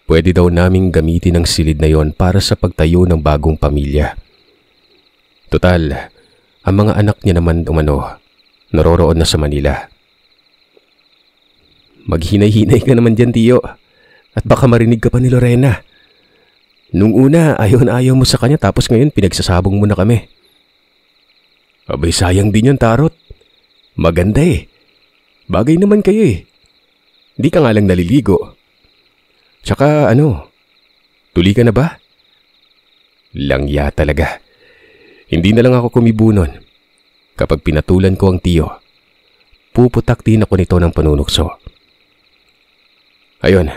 pwede daw naming gamitin ang silid na yon para sa pagtayo ng bagong pamilya. Total, ang mga anak niya naman umano, naroroon na sa Manila. Maghinay-hinay ka naman dyan, tiyo. At baka marinig ka pa ni Lorena. Nung una, ayaw mo sa kanya tapos ngayon pinagsasabong mo na kami. Abay, sayang din yung tarot. Maganda eh. Bagay naman kayo eh. Di ka nga lang naliligo. Tsaka tuli ka na ba? Langya talaga. Hindi na lang ako kumibo nun. Kapag pinatulan ko ang tiyo, puputaktin ako nito ng panunukso. Ayun,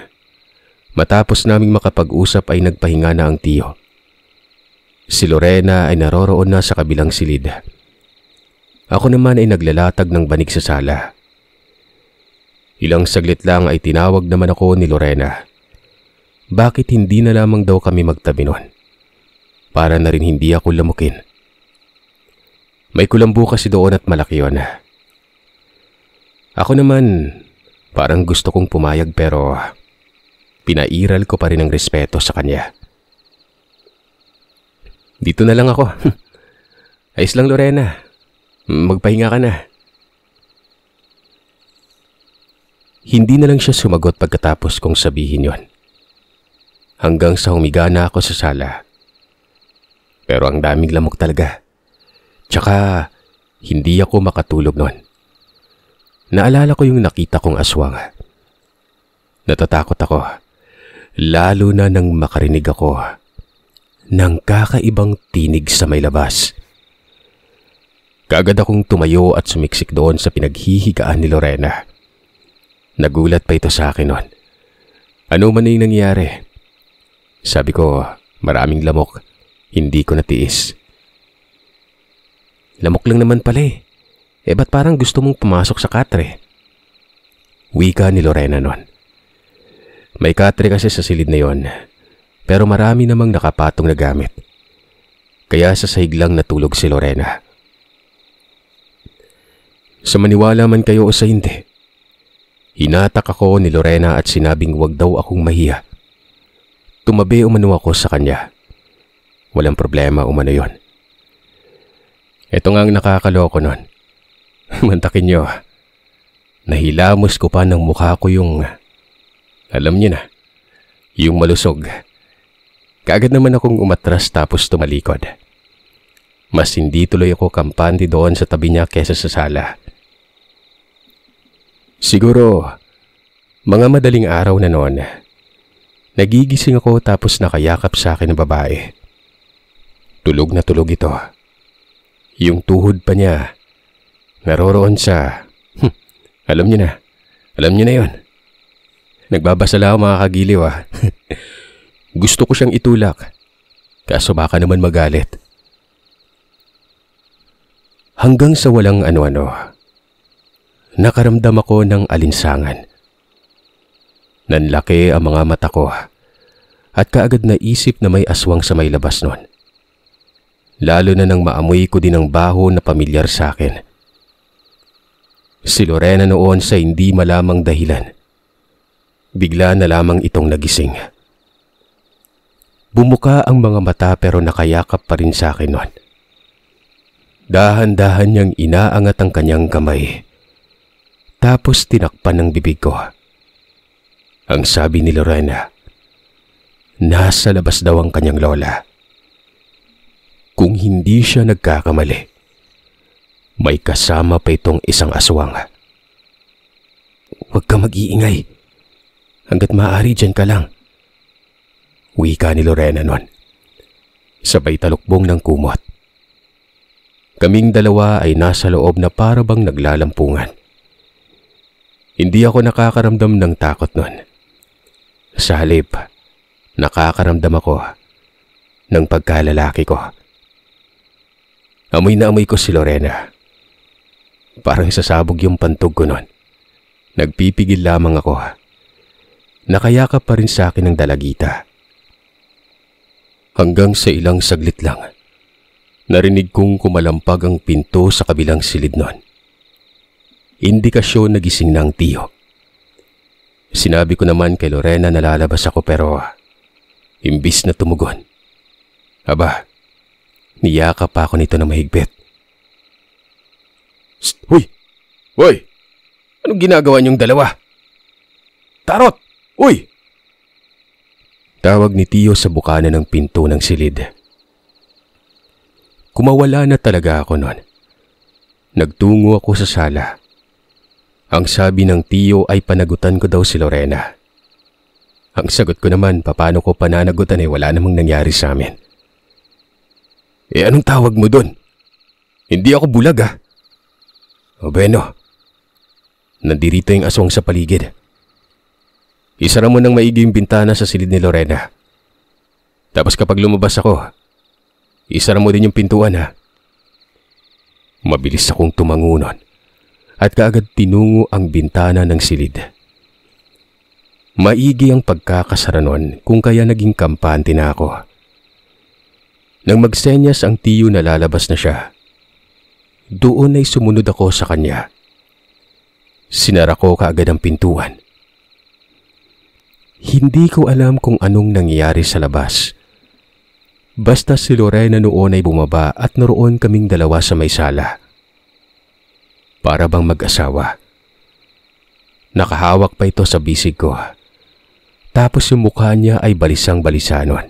matapos naming makapag-usap ay nagpahinga na ang tiyo. Si Lorena ay naroroon na sa kabilang silid. Ako naman ay naglalatag ng banig sa sala. Ilang saglit lang ay tinawag naman ako ni Lorena. Bakit hindi na lamang daw kami magtabi nun? Para na rin hindi ako lamukin. May kulambo kasi doon at malaki yun. Ako naman, parang gusto kong pumayag pero pinairal ko pa rin ang respeto sa kanya. Dito na lang ako. Ayos lang, Lorena. Magpahinga ka na. Hindi na lang siya sumagot pagkatapos kong sabihin yon. Hanggang sa humiga na ako sa sala. Pero ang daming lamok talaga. Tsaka hindi ako makatulog noon. Naalala ko yung nakita kong aswang. Natatakot ako. Lalo na nang makarinig ako ng kakaibang tinig sa may labas. Kaagad akong tumayo at sumiksik doon sa pinaghihigaan ni Lorena. Nagulat pa ito sa akin noon. Ano man yung nangyari? Sabi ko, maraming lamok. Hindi ko natiis. Lamok lang naman pala eh. Ba't parang gusto mong pumasok sa katre? Wika ni Lorena noon. May katre kasi sa silid na yon. Pero marami namang nakapatong na gamit. Kaya sa sahig lang natulog si Lorena. Sa maniwala man kayo o sa hindi, hinatak ako ni Lorena at sinabing wag daw akong mahiya. Tumabi umano ako sa kanya. Walang problema umano yon. Ito nga ang nakakaloko nun. Mantakin nyo, nahilamos ko pa ng mukha ko yung, alam nyo na, yung malusog. Kaagad naman akong umatras tapos tumalikod. Mas hindi tuloy ako kampante doon sa tabi niya kesa sa sala. Siguro, mga madaling araw na noon, nagigising ako tapos nakayakap sa akin ng babae. Tulog na tulog ito. Yung tuhod pa niya, naroroon sa, alam niyo na yon. Nagbabasala ako mga kagiliw Gusto ko siyang itulak, kaso baka naman magalit. Hanggang sa walang ano-ano, nakaramdam ako ng alinsangan. Nanlaki ang mga mata ko at kaagad naisip na may aswang sa may labas nun. Lalo na nang maamoy ko din ang baho na pamilyar sa akin. Si Lorena noon sa hindi malamang dahilan. Bigla na lamang itong nagising. Bumuka ang mga mata pero nakayakap pa rin sa akin noon. Dahan-dahan niyang inaangat ang kanyang kamay. Tapos tinakpan ng bibig ko. Ang sabi ni Lorena, nasa labas daw ang kanyang lola. Kung hindi siya nagkakamali, may kasama pa itong isang aswang. Huwag ka mag-iingay. Hanggat maaari dyan ka lang. Wika ni Lorena nun. Sabay talukbong ng kumot. Kaming dalawa ay nasa loob na para bang naglalampungan. Hindi ako nakakaramdam ng takot nun. Sa halip, nakakaramdam ako ng pagkalalaki ko. Amoy na amoy ko si Lorena. Parang sasabog yung pantog ko nun. Nagpipigil lamang ako. Nakayakap pa rin sa akin ng dalagita. Hanggang sa ilang saglit lang, narinig kong kumalampag ang pinto sa kabilang silid nun. Indikasyon na gising na ang tiyo. Sinabi ko naman kay Lorena na lalabas ako pero imbis na tumugon. Aba, niyakap pa ako nito na mahigpit. Huy! Hoy! Anong ginagawa niyong dalawa? Tarot! Uy! Tawag ni Tiyo sa bukana ng pinto ng silid. Kumawala na talaga ako noon. Nagtungo ako sa sala. Ang sabi ng Tiyo ay panagutan ko daw si Lorena. Ang sagot ko naman, paano ko pananagutan wala namang nangyari sa amin. Anong tawag mo doon? Hindi ako bulag O bueno, nandirito yung aswang sa paligid. Isara mo ng maigi yung bintana sa silid ni Lorena. Tapos kapag lumabas ako, isara mo din yung pintuan Mabilis akong tumangunon at kaagad tinungo ang bintana ng silid. Maigi ang pagkakasara nun kung kaya naging kampante na ako. Nang magsenyas ang Tiyo na lalabas na siya, Doon ay sumunod ako sa kanya. Sinara ko kaagad ang pintuan. Hindi ko alam kung anong nangyari sa labas. Basta si Lorena noon ay bumaba at naroon kaming dalawa sa may sala. Para bang mag-asawa. Nakahawak pa ito sa bisig ko. Tapos yung mukha niya ay balisang-balisanon.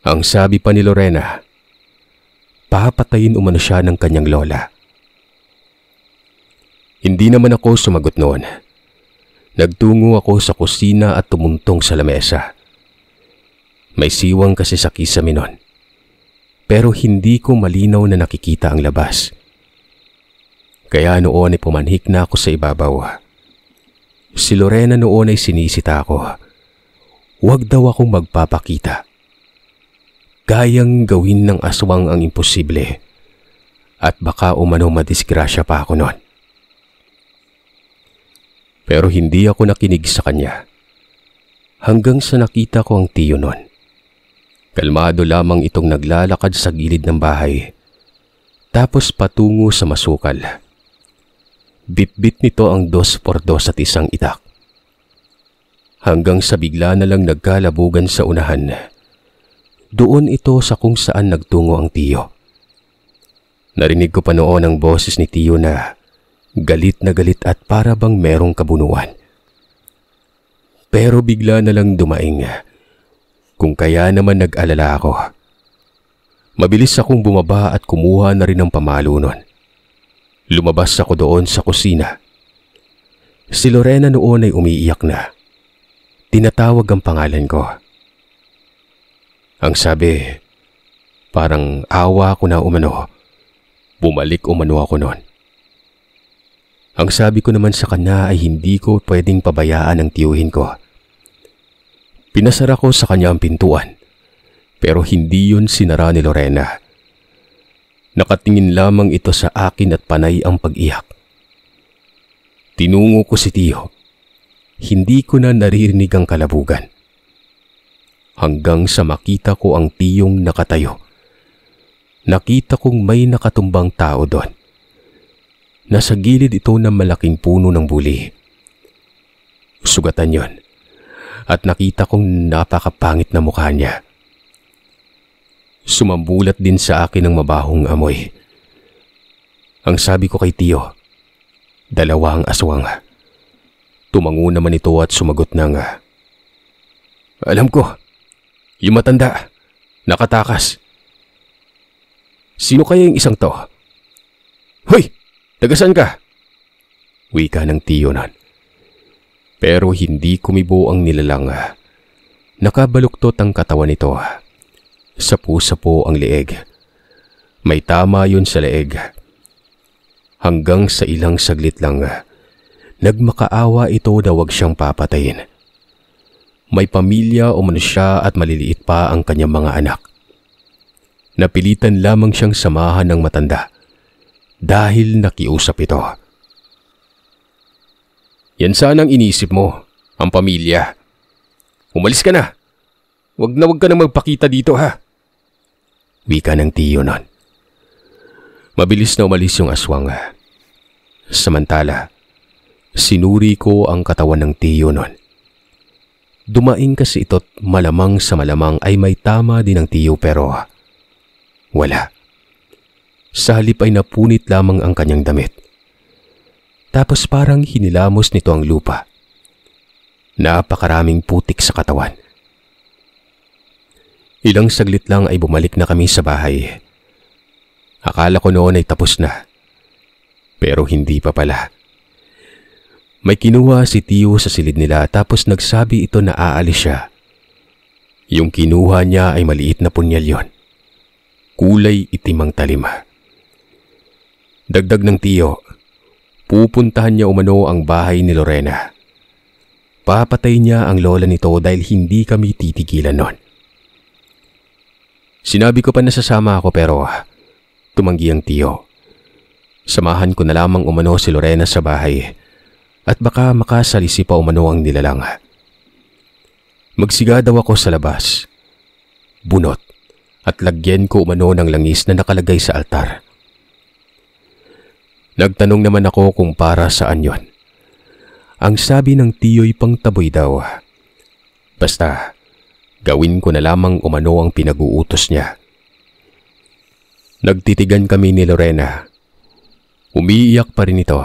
Ang sabi pa ni Lorena, papatayin umano siya ng kanyang lola. Hindi naman ako sumagot noon. Nagtungo ako sa kusina at tumuntong sa lamesa. May siwang kasi sa kisame nun. Pero hindi ko malinaw na nakikita ang labas. Kaya noon ay pumanhik na ako sa ibabaw. Si Lorena noon ay sinisita ako. Huwag daw akong magpapakita. Kayang gawin ng aswang ang imposible. At baka umano madisgrasya pa ako noon. Pero hindi ako nakinig sa kanya. Hanggang sa nakita ko ang tiyo noon. Kalmado lamang itong naglalakad sa gilid ng bahay. Tapos patungo sa masukal. Bit-bit nito ang 2x2 at isang itak. Hanggang sa bigla na lang nagkalabugan sa unahan. Doon ito sa kung saan nagtungo ang tiyo. Narinig ko pa noon ang boses ni tiyo na galit na galit at para bang merong kabunuan. Pero bigla na lang dumaing. Kung kaya naman nag-alala ako. Mabilis akong bumaba at kumuha na rin ng pamalo nun. Lumabas ako doon sa kusina. Si Lorena noon ay umiiyak na. Tinatawag ang pangalan ko. Ang sabi, parang awa ko na umano. Bumalik umano ako noon. Ang sabi ko naman sa kanya ay hindi ko pwedeng pabayaan ang tiyuhin ko. Pinasara ko sa kanya ang pintuan. Pero hindi yun sinara ni Lorena. Nakatingin lamang ito sa akin at panay ang pag-iyak. Tinungo ko si tiyo. Hindi ko na naririnig ang kalabugan. Hanggang sa makita ko ang tiyong nakatayo. Nakita kong may nakatumbang tao doon. Nasa gilid ito ng malaking puno ng buli. Sugatan yon. At nakita kong napakapangit na mukha niya. Sumambulat din sa akin ang mabahong amoy. Ang sabi ko kay tiyo, dalawa ang aswang. Tumango naman ito at sumagot ng, alam ko, yung matanda, nakatakas. Sino kaya yung isang to? Hoy! Tagasan ka? Wika ng tiyo nun. Pero hindi kumibo ang nilalang. Nakabaluktot ang katawan nito. Sapu-sapo ang leeg. May tama yun sa leeg. Hanggang sa ilang saglit lang, nagmakaawa ito na wag siyang papatayin. May pamilya umano siya at maliliit pa ang kanyang mga anak. Napilitan lamang siyang samahan ng matanda dahil nakiusap ito. Yan sanang inisip mo, ang pamilya. Umalis ka na. Wag ka na magpakita dito ha. Wika ng tiyo nun. Mabilis na umalis yung aswang. Samantala, sinuri ko ang katawan ng tiyo nun. Dumaing kasi ito't malamang sa malamang ay may tama din ang tiyo pero wala. Sa halip ay napunit lamang ang kanyang damit. Tapos parang hinilamos nito ang lupa. Napakaraming putik sa katawan. Ilang saglit lang ay bumalik na kami sa bahay. Akala ko noon ay tapos na. Pero hindi pa pala. May kinuha si tiyo sa silid nila tapos nagsabi ito na aalis siya. Yung kinuha niya ay maliit na punyal yon. Kulay itim ang talim. Dagdag ng tiyo, pupuntahan niya umano ang bahay ni Lorena. Papatay niya ang lola nito dahil hindi kami titigilan nun. Sinabi ko pa na sasama ako pero tumanggi ang tiyo. Samahan ko na lamang umano si Lorena sa bahay at baka makasalisi pa umano ang nilalang. Magsiga daw ako sa labas. Bunot at lagyan ko umano ng langis na nakalagay sa altar. Nagtanong naman ako kung para saan yon. Ang sabi ng tiyo'y pangtaboy daw. Basta, gawin ko na lamang umano ang pinag-uutos niya. Nagtitigan kami ni Lorena. Umiiyak pa rin ito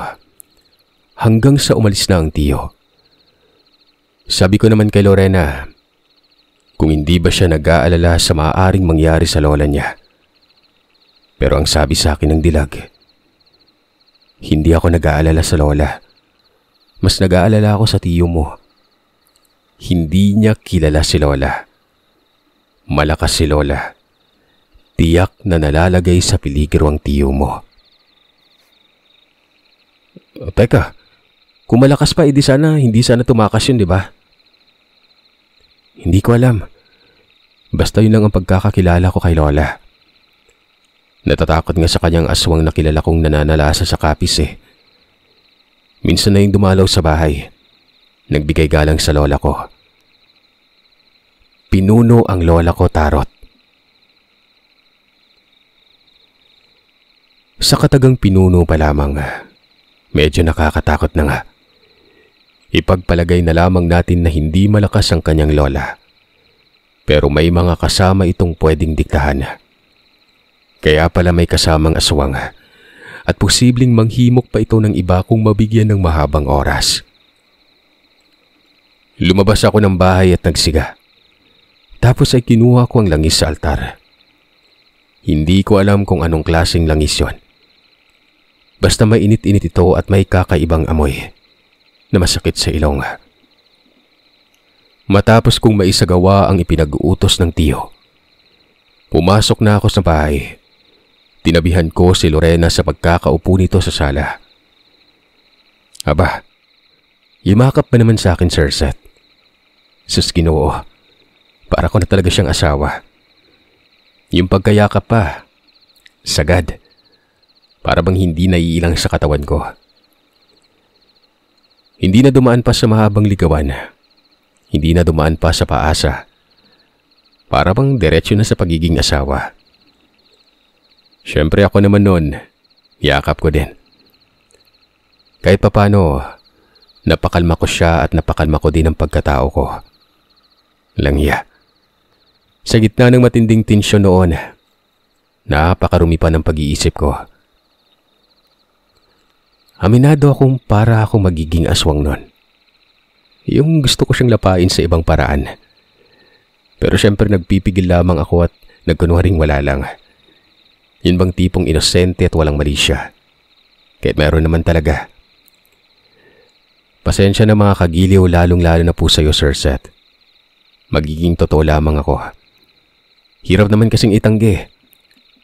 hanggang sa umalis na ang tiyo. Sabi ko naman kay Lorena, kung hindi ba siya nag-aalala sa maaaring mangyari sa lola niya. Pero ang sabi sa akin ng dilag, hindi ako nag-aalala sa lola. Mas nag-aalala ako sa tiyo mo. Hindi niya kilala si lola. Malakas si lola. Tiyak na nalalagay sa peligro ang tiyo mo. Teka, kung malakas pa, hindi sana tumakas yun, di ba? Hindi ko alam. Basta yun lang ang pagkakakilala ko kay lola. Natatakot nga sa kanyang aswang na kilala kong nananalasa sa kapis eh. Minsan na yung dumalaw sa bahay. Nagbigay galang sa lola ko. Pinuno ang lola ko, Tarot. Sa katagang pinuno pa lamang, medyo nakakatakot na nga. Ipagpalagay na lamang natin na hindi malakas ang kanyang lola. Pero may mga kasama itong pwedeng diktahan. Kaya pala may kasamang aswang at posibleng manghimok pa ito ng iba kung mabigyan ng mahabang oras. Lumabas ako ng bahay at nagsiga. Tapos ay kinuha ko ang langis sa altar. Hindi ko alam kung anong klaseng langis yon. Basta mainit-init ito at may kakaibang amoy na masakit sa ilong. Matapos kong maisagawa ang ipinag-uutos ng tiyo, pumasok na ako sa bahay. Tinabihan ko si Lorena sa pagkakaupo nito sa sala. Aba, yumakap pa naman sa akin, Sir Seth. Sus Ginoo, para ko na talaga siyang asawa. Yung pagkayakap pa, sagad. Para bang hindi naiilang sa katawan ko. Hindi na dumaan pa sa mahabang ligawan. Hindi na dumaan pa sa paasa. Para bang diretsyo na sa pagiging asawa. Siyempre ako naman noon, yakap ko din. Kahit papano, napakalma ko siya at napakalma ko din ang pagkatao ko. Langya. Sa gitna ng matinding tensyon noon, napakarumi pa ng pag-iisip ko. Aminado akong para akong magiging aswang noon. Yung gusto ko siyang lapain sa ibang paraan. Pero siyempre nagpipigil lamang ako at nagkunwaring wala lang. Yun bang tipong inosente at walang mali siya. Kahit meron naman talaga. Pasensya na mga kagiliw, lalong-lalo na po sa'yo, Sir Seth. Magiging totoo lamang ako. Hirap naman kasing itanggi.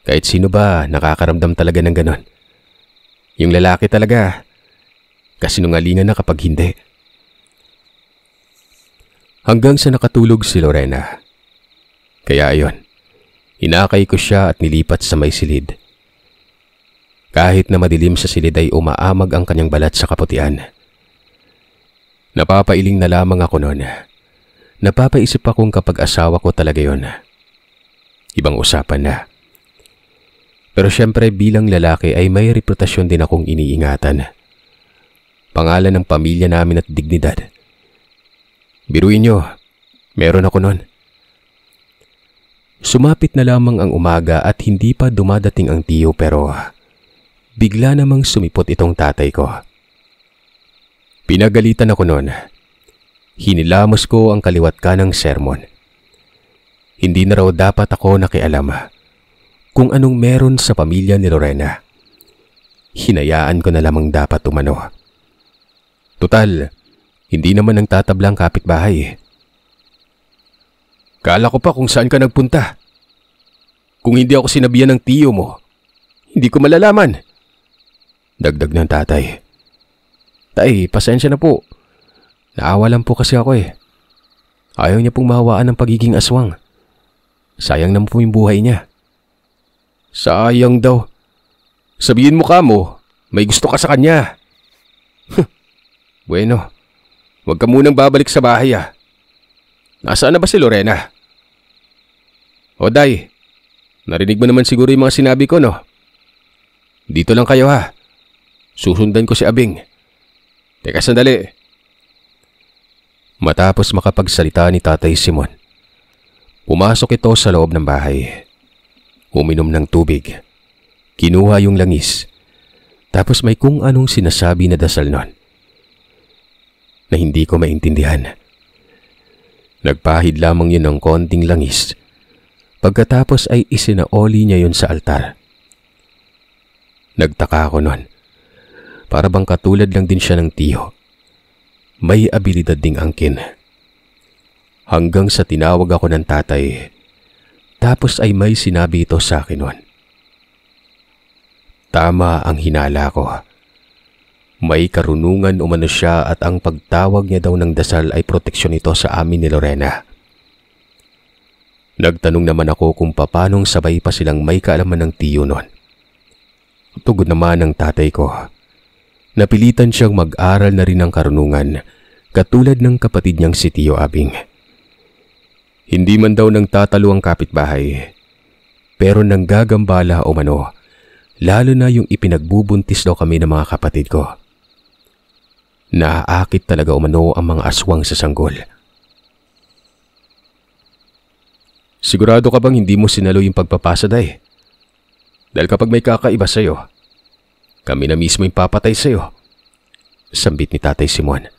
Kahit sino ba nakakaramdam talaga ng ganon. Yung lalaki talaga, kasinungalingan na kapag hindi. Hanggang sa nakatulog si Lorena. Kaya ayon, inakay ko siya at nilipat sa may silid. Kahit na madilim sa silid ay umaamag ang kanyang balat sa kaputian. Napapailing na lamang ako noon. Napapaisip akong kapag asawa ko talaga yon. Ibang usapan na. Pero syempre bilang lalaki ay may reputasyon din akong iniingatan. Pangalan ng pamilya namin at dignidad. Biruin nyo, meron ako noon. Sumapit na lamang ang umaga at hindi pa dumadating ang tiyo pero bigla namang sumipot itong tatay ko. Pinagalitan ako noon. Hinilamos ko ang kaliwat kanang sermon. Hindi na raw dapat ako nakialam kung anong meron sa pamilya ni Lorena. Hinayaan ko na lamang dapat umano. Tutal, hindi naman ang tatablang kapitbahay. Kala ko pa kung saan ka nagpunta. Kung hindi ako sinabihan ng tiyo mo, hindi ko malalaman. Dagdag ng tatay. Tay, pasensya na po. Naawa lang po kasi ako eh. Ayaw niya pong mahawaan ng pagiging aswang. Sayang naman po yung buhay niya. Sayang daw. Sabihin mo kamo, may gusto ka sa kanya. Bueno, huwag ka munang babalik sa bahay ah. Nasaan na ba si Lorena? O Day, narinig mo naman siguro yung mga sinabi ko no? Dito lang kayo ha. Susundan ko si Abing. Teka sandali. Matapos makapagsalita ni Tatay Simon, pumasok ito sa loob ng bahay. Uminom ng tubig. Kinuha yung langis. Tapos may kung anong sinasabi na dasal nun na hindi ko maintindihan. Nagpahid lamang yun ng konting langis. Pagkatapos ay isinaoli niya yun sa altar. Nagtaka ako nun. Para bang katulad lang din siya ng tiyo. May abilidad ding angkin. Hanggang sa tinawag ako ng tatay. Tapos ay may sinabi ito sa akin nun. Tama ang hinala ko. May karunungan umano siya at ang pagtawag niya daw ng dasal ay proteksyon ito sa amin ni Lorena. Nagtanong naman ako kung paanong sabay pa silang may kaalaman ng tiyo nun. Tugod naman ng tatay ko. Napilitan siyang mag-aral na rin ng karunungan katulad ng kapatid niyang si Tiyo Abing. Hindi man daw nang tatalo ang kapitbahay, pero nanggagambala umano, lalo na yung ipinagbubuntis daw kami ng mga kapatid ko. Naaakit talaga umano ang mga aswang sa sanggol. Sigurado ka bang hindi mo sinalo yung pagpapasa, Day? Dahil kapag may kakaiba sa'yo, kami na mismo yung papatay sa'yo. Sambit ni Tatay Simon.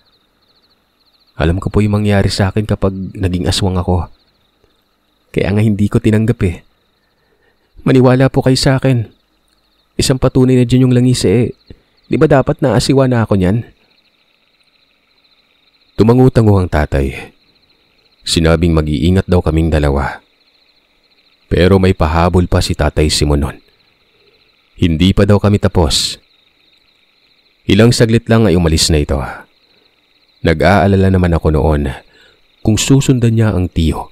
Alam ko po yung mangyari sa akin kapag naging aswang ako. Kaya nga hindi ko tinanggap eh. Maniwala po kayo sa akin. Isang patunay na dyan yung langis eh. Di ba dapat naasiwa na ako niyan? Tumangutango ang tatay. Sinabing mag-iingat daw kaming dalawa. Pero may pahabol pa si Tatay Simon nun. Hindi pa daw kami tapos. Ilang saglit lang ay umalis na ito. Nag-aalala naman ako noon kung susundan niya ang tiyo.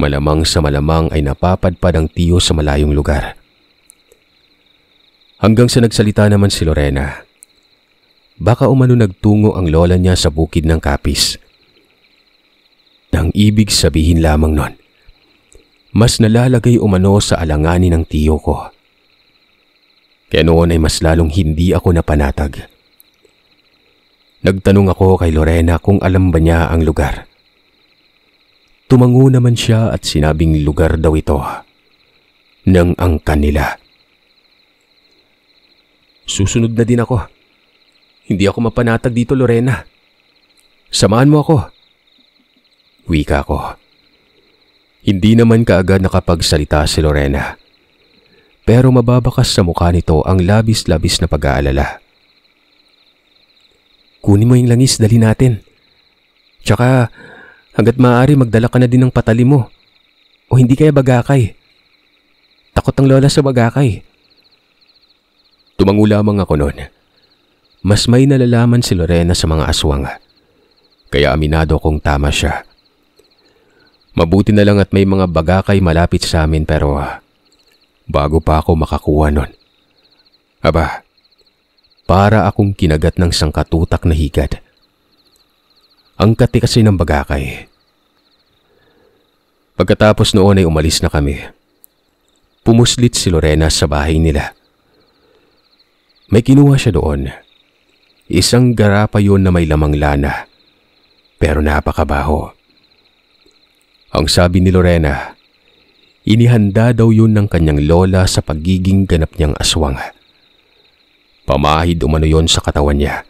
Malamang sa malamang ay napapadpad ang tiyo sa malayong lugar. Hanggang sa nagsalita naman si Lorena. Baka umano nagtungo ang lola niya sa bukid ng Kapis. Nang ibig sabihin lamang nun, mas nalalagay umano sa alanganin ng tiyo ko. Kaya noon ay mas lalong hindi ako napanatag. Nagtanong ako kay Lorena kung alam ba niya ang lugar. Tumango naman siya at sinabing lugar daw ito ng angkan nila. Susunod na din ako. Hindi ako mapanatag dito, Lorena. Samahan mo ako. Wika ko. Hindi naman kaagad nakapagsalita si Lorena. Pero mababakas sa mukha nito ang labis-labis na pag-aalala. Kunin mo yung langis, dali natin. Tsaka hanggat maaari magdala ka na din ng patali mo. O hindi kaya bagakay. Takot ang lola sa bagakay. Tumango lamang ako noon. Mas may nalalaman si Lorena sa mga aswang. Kaya aminado kong tama siya. Mabuti na lang at may mga bagakay malapit sa amin pero bago pa ako makakuha nun. Aba, para akong kinagat ng sangkatutak na higad. Ang kati kasi ng bagakay. Pagkatapos noon ay umalis na kami. Pumuslit si Lorena sa bahay nila. May kinuha siya doon. Isang garapa yun na may lamang lana. Pero napakabaho. Ang sabi ni Lorena, inihanda daw yun ng kanyang lola sa pagiging ganap niyang aswang. Pamahid umano yun sa katawan niya.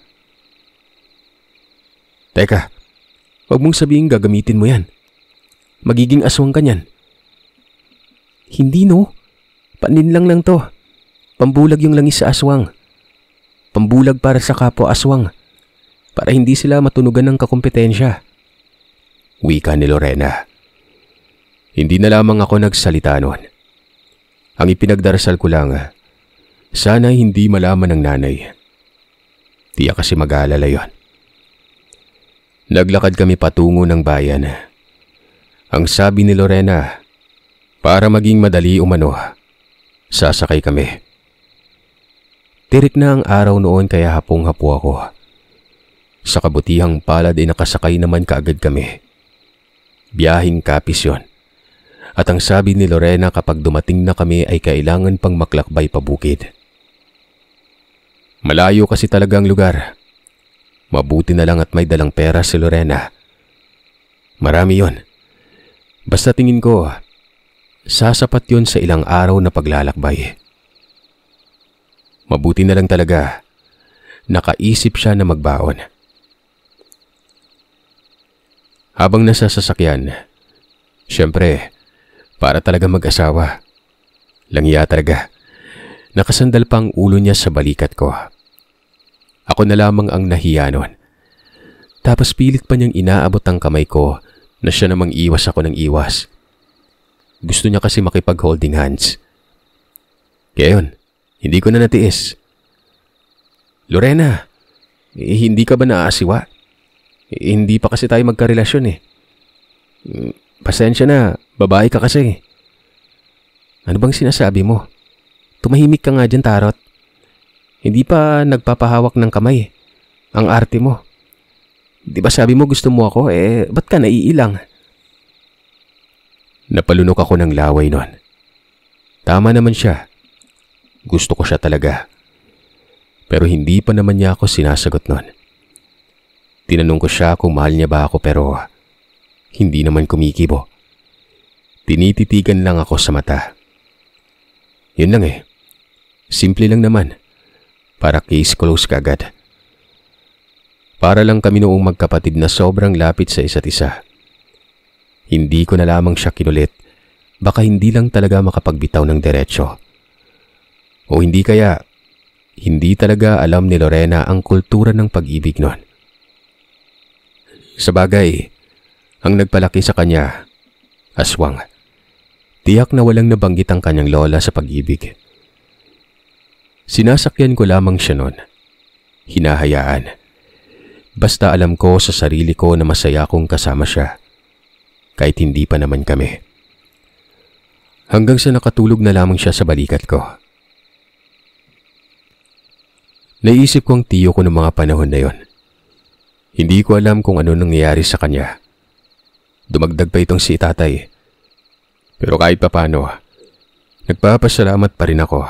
Teka, wag mong sabihin gagamitin mo yan. Magiging aswang ka niyan. Hindi no, paninlang lang to. Pambulag yung langis sa aswang. Pambulag para sa kapwa aswang. Para hindi sila matunugan ng kakumpetensya. Wika ni Lorena. Hindi na lamang ako nagsalita noon. Ang ipinagdarasal ko lang, sana hindi malaman ng nanay. Tiyak kasi mag-aalala yon. Naglakad kami patungo ng bayan. Ang sabi ni Lorena, para maging madali umano, sasakay kami. Tirik na ang araw noon kaya hapong-hapo ako. Sa kabutihang palad ay nakasakay naman kaagad kami. Biyahing Kapis yon. At ang sabi ni Lorena kapag dumating na kami ay kailangan pang maklakbay pa bukid. Malayo kasi talaga ang lugar. Mabuti na lang at may dalang pera si Lorena. Marami yon. Basta tingin ko, sasapat yon sa ilang araw na paglalakbay. Mabuti na lang talaga, nakaisip siya na magbaon. Habang nasa sasakyan, syempre, para talaga mag-asawa. Langya talaga. Nakasandal pa ang ulo niya sa balikat ko. Ako na lamang ang nahiya nun. Tapos pilit pa niyang inaabot ang kamay ko na siya namang iwas ako ng iwas. Gusto niya kasi makipag-holding hands. Kaya yun, hindi ko na natiis. Lorena, hindi ka ba naaasiwa? Hindi pa kasi tayo magkarelasyon eh. Pasensya na, babae ka kasi. Ano bang sinasabi mo? Tumahimik ka nga dyan, Tarot. Hindi pa nagpapahawak ng kamay. Ang arte mo. Di ba sabi mo gusto mo ako? Ba't ka naiilang? Napalunok ako ng laway nun. Tama naman siya. Gusto ko siya talaga. Pero hindi pa naman niya ako sinasagot nun. Tinanong ko siya kung mahal niya ba ako pero hindi naman kumikibo. Tinititigan lang ako sa mata. Yun lang eh. Simple lang naman. Para case close kagad. Para lang kami noong magkapatid na sobrang lapit sa isa't isa. Hindi ko na lamang siya kinulit. Baka hindi lang talaga makapagbitaw ng diretsyo. O hindi kaya, hindi talaga alam ni Lorena ang kultura ng pag-ibig nun. Sabagay, ang nagpalaki sa kanya, aswang. Tiyak na walang nabanggit ang kanyang lola sa pag-ibig. Sinasakyan ko lamang siya nun. Hinahayaan. Basta alam ko sa sarili ko na masaya akong kasama siya. Kahit hindi pa naman kami. Hanggang sa nakatulog na lamang siya sa balikat ko. Naisip ko ang tiyo ko ng mga panahon na yon. Hindi ko alam kung ano nangyayari sa kanya. Dumagdag pa itong si tatay. Pero kahit papano, nagpapasalamat pa rin ako.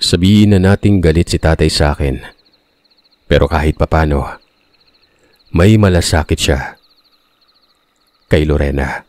Sabihin na nating galit si tatay sa akin. Pero kahit papano, may malasakit siya kay Lorena.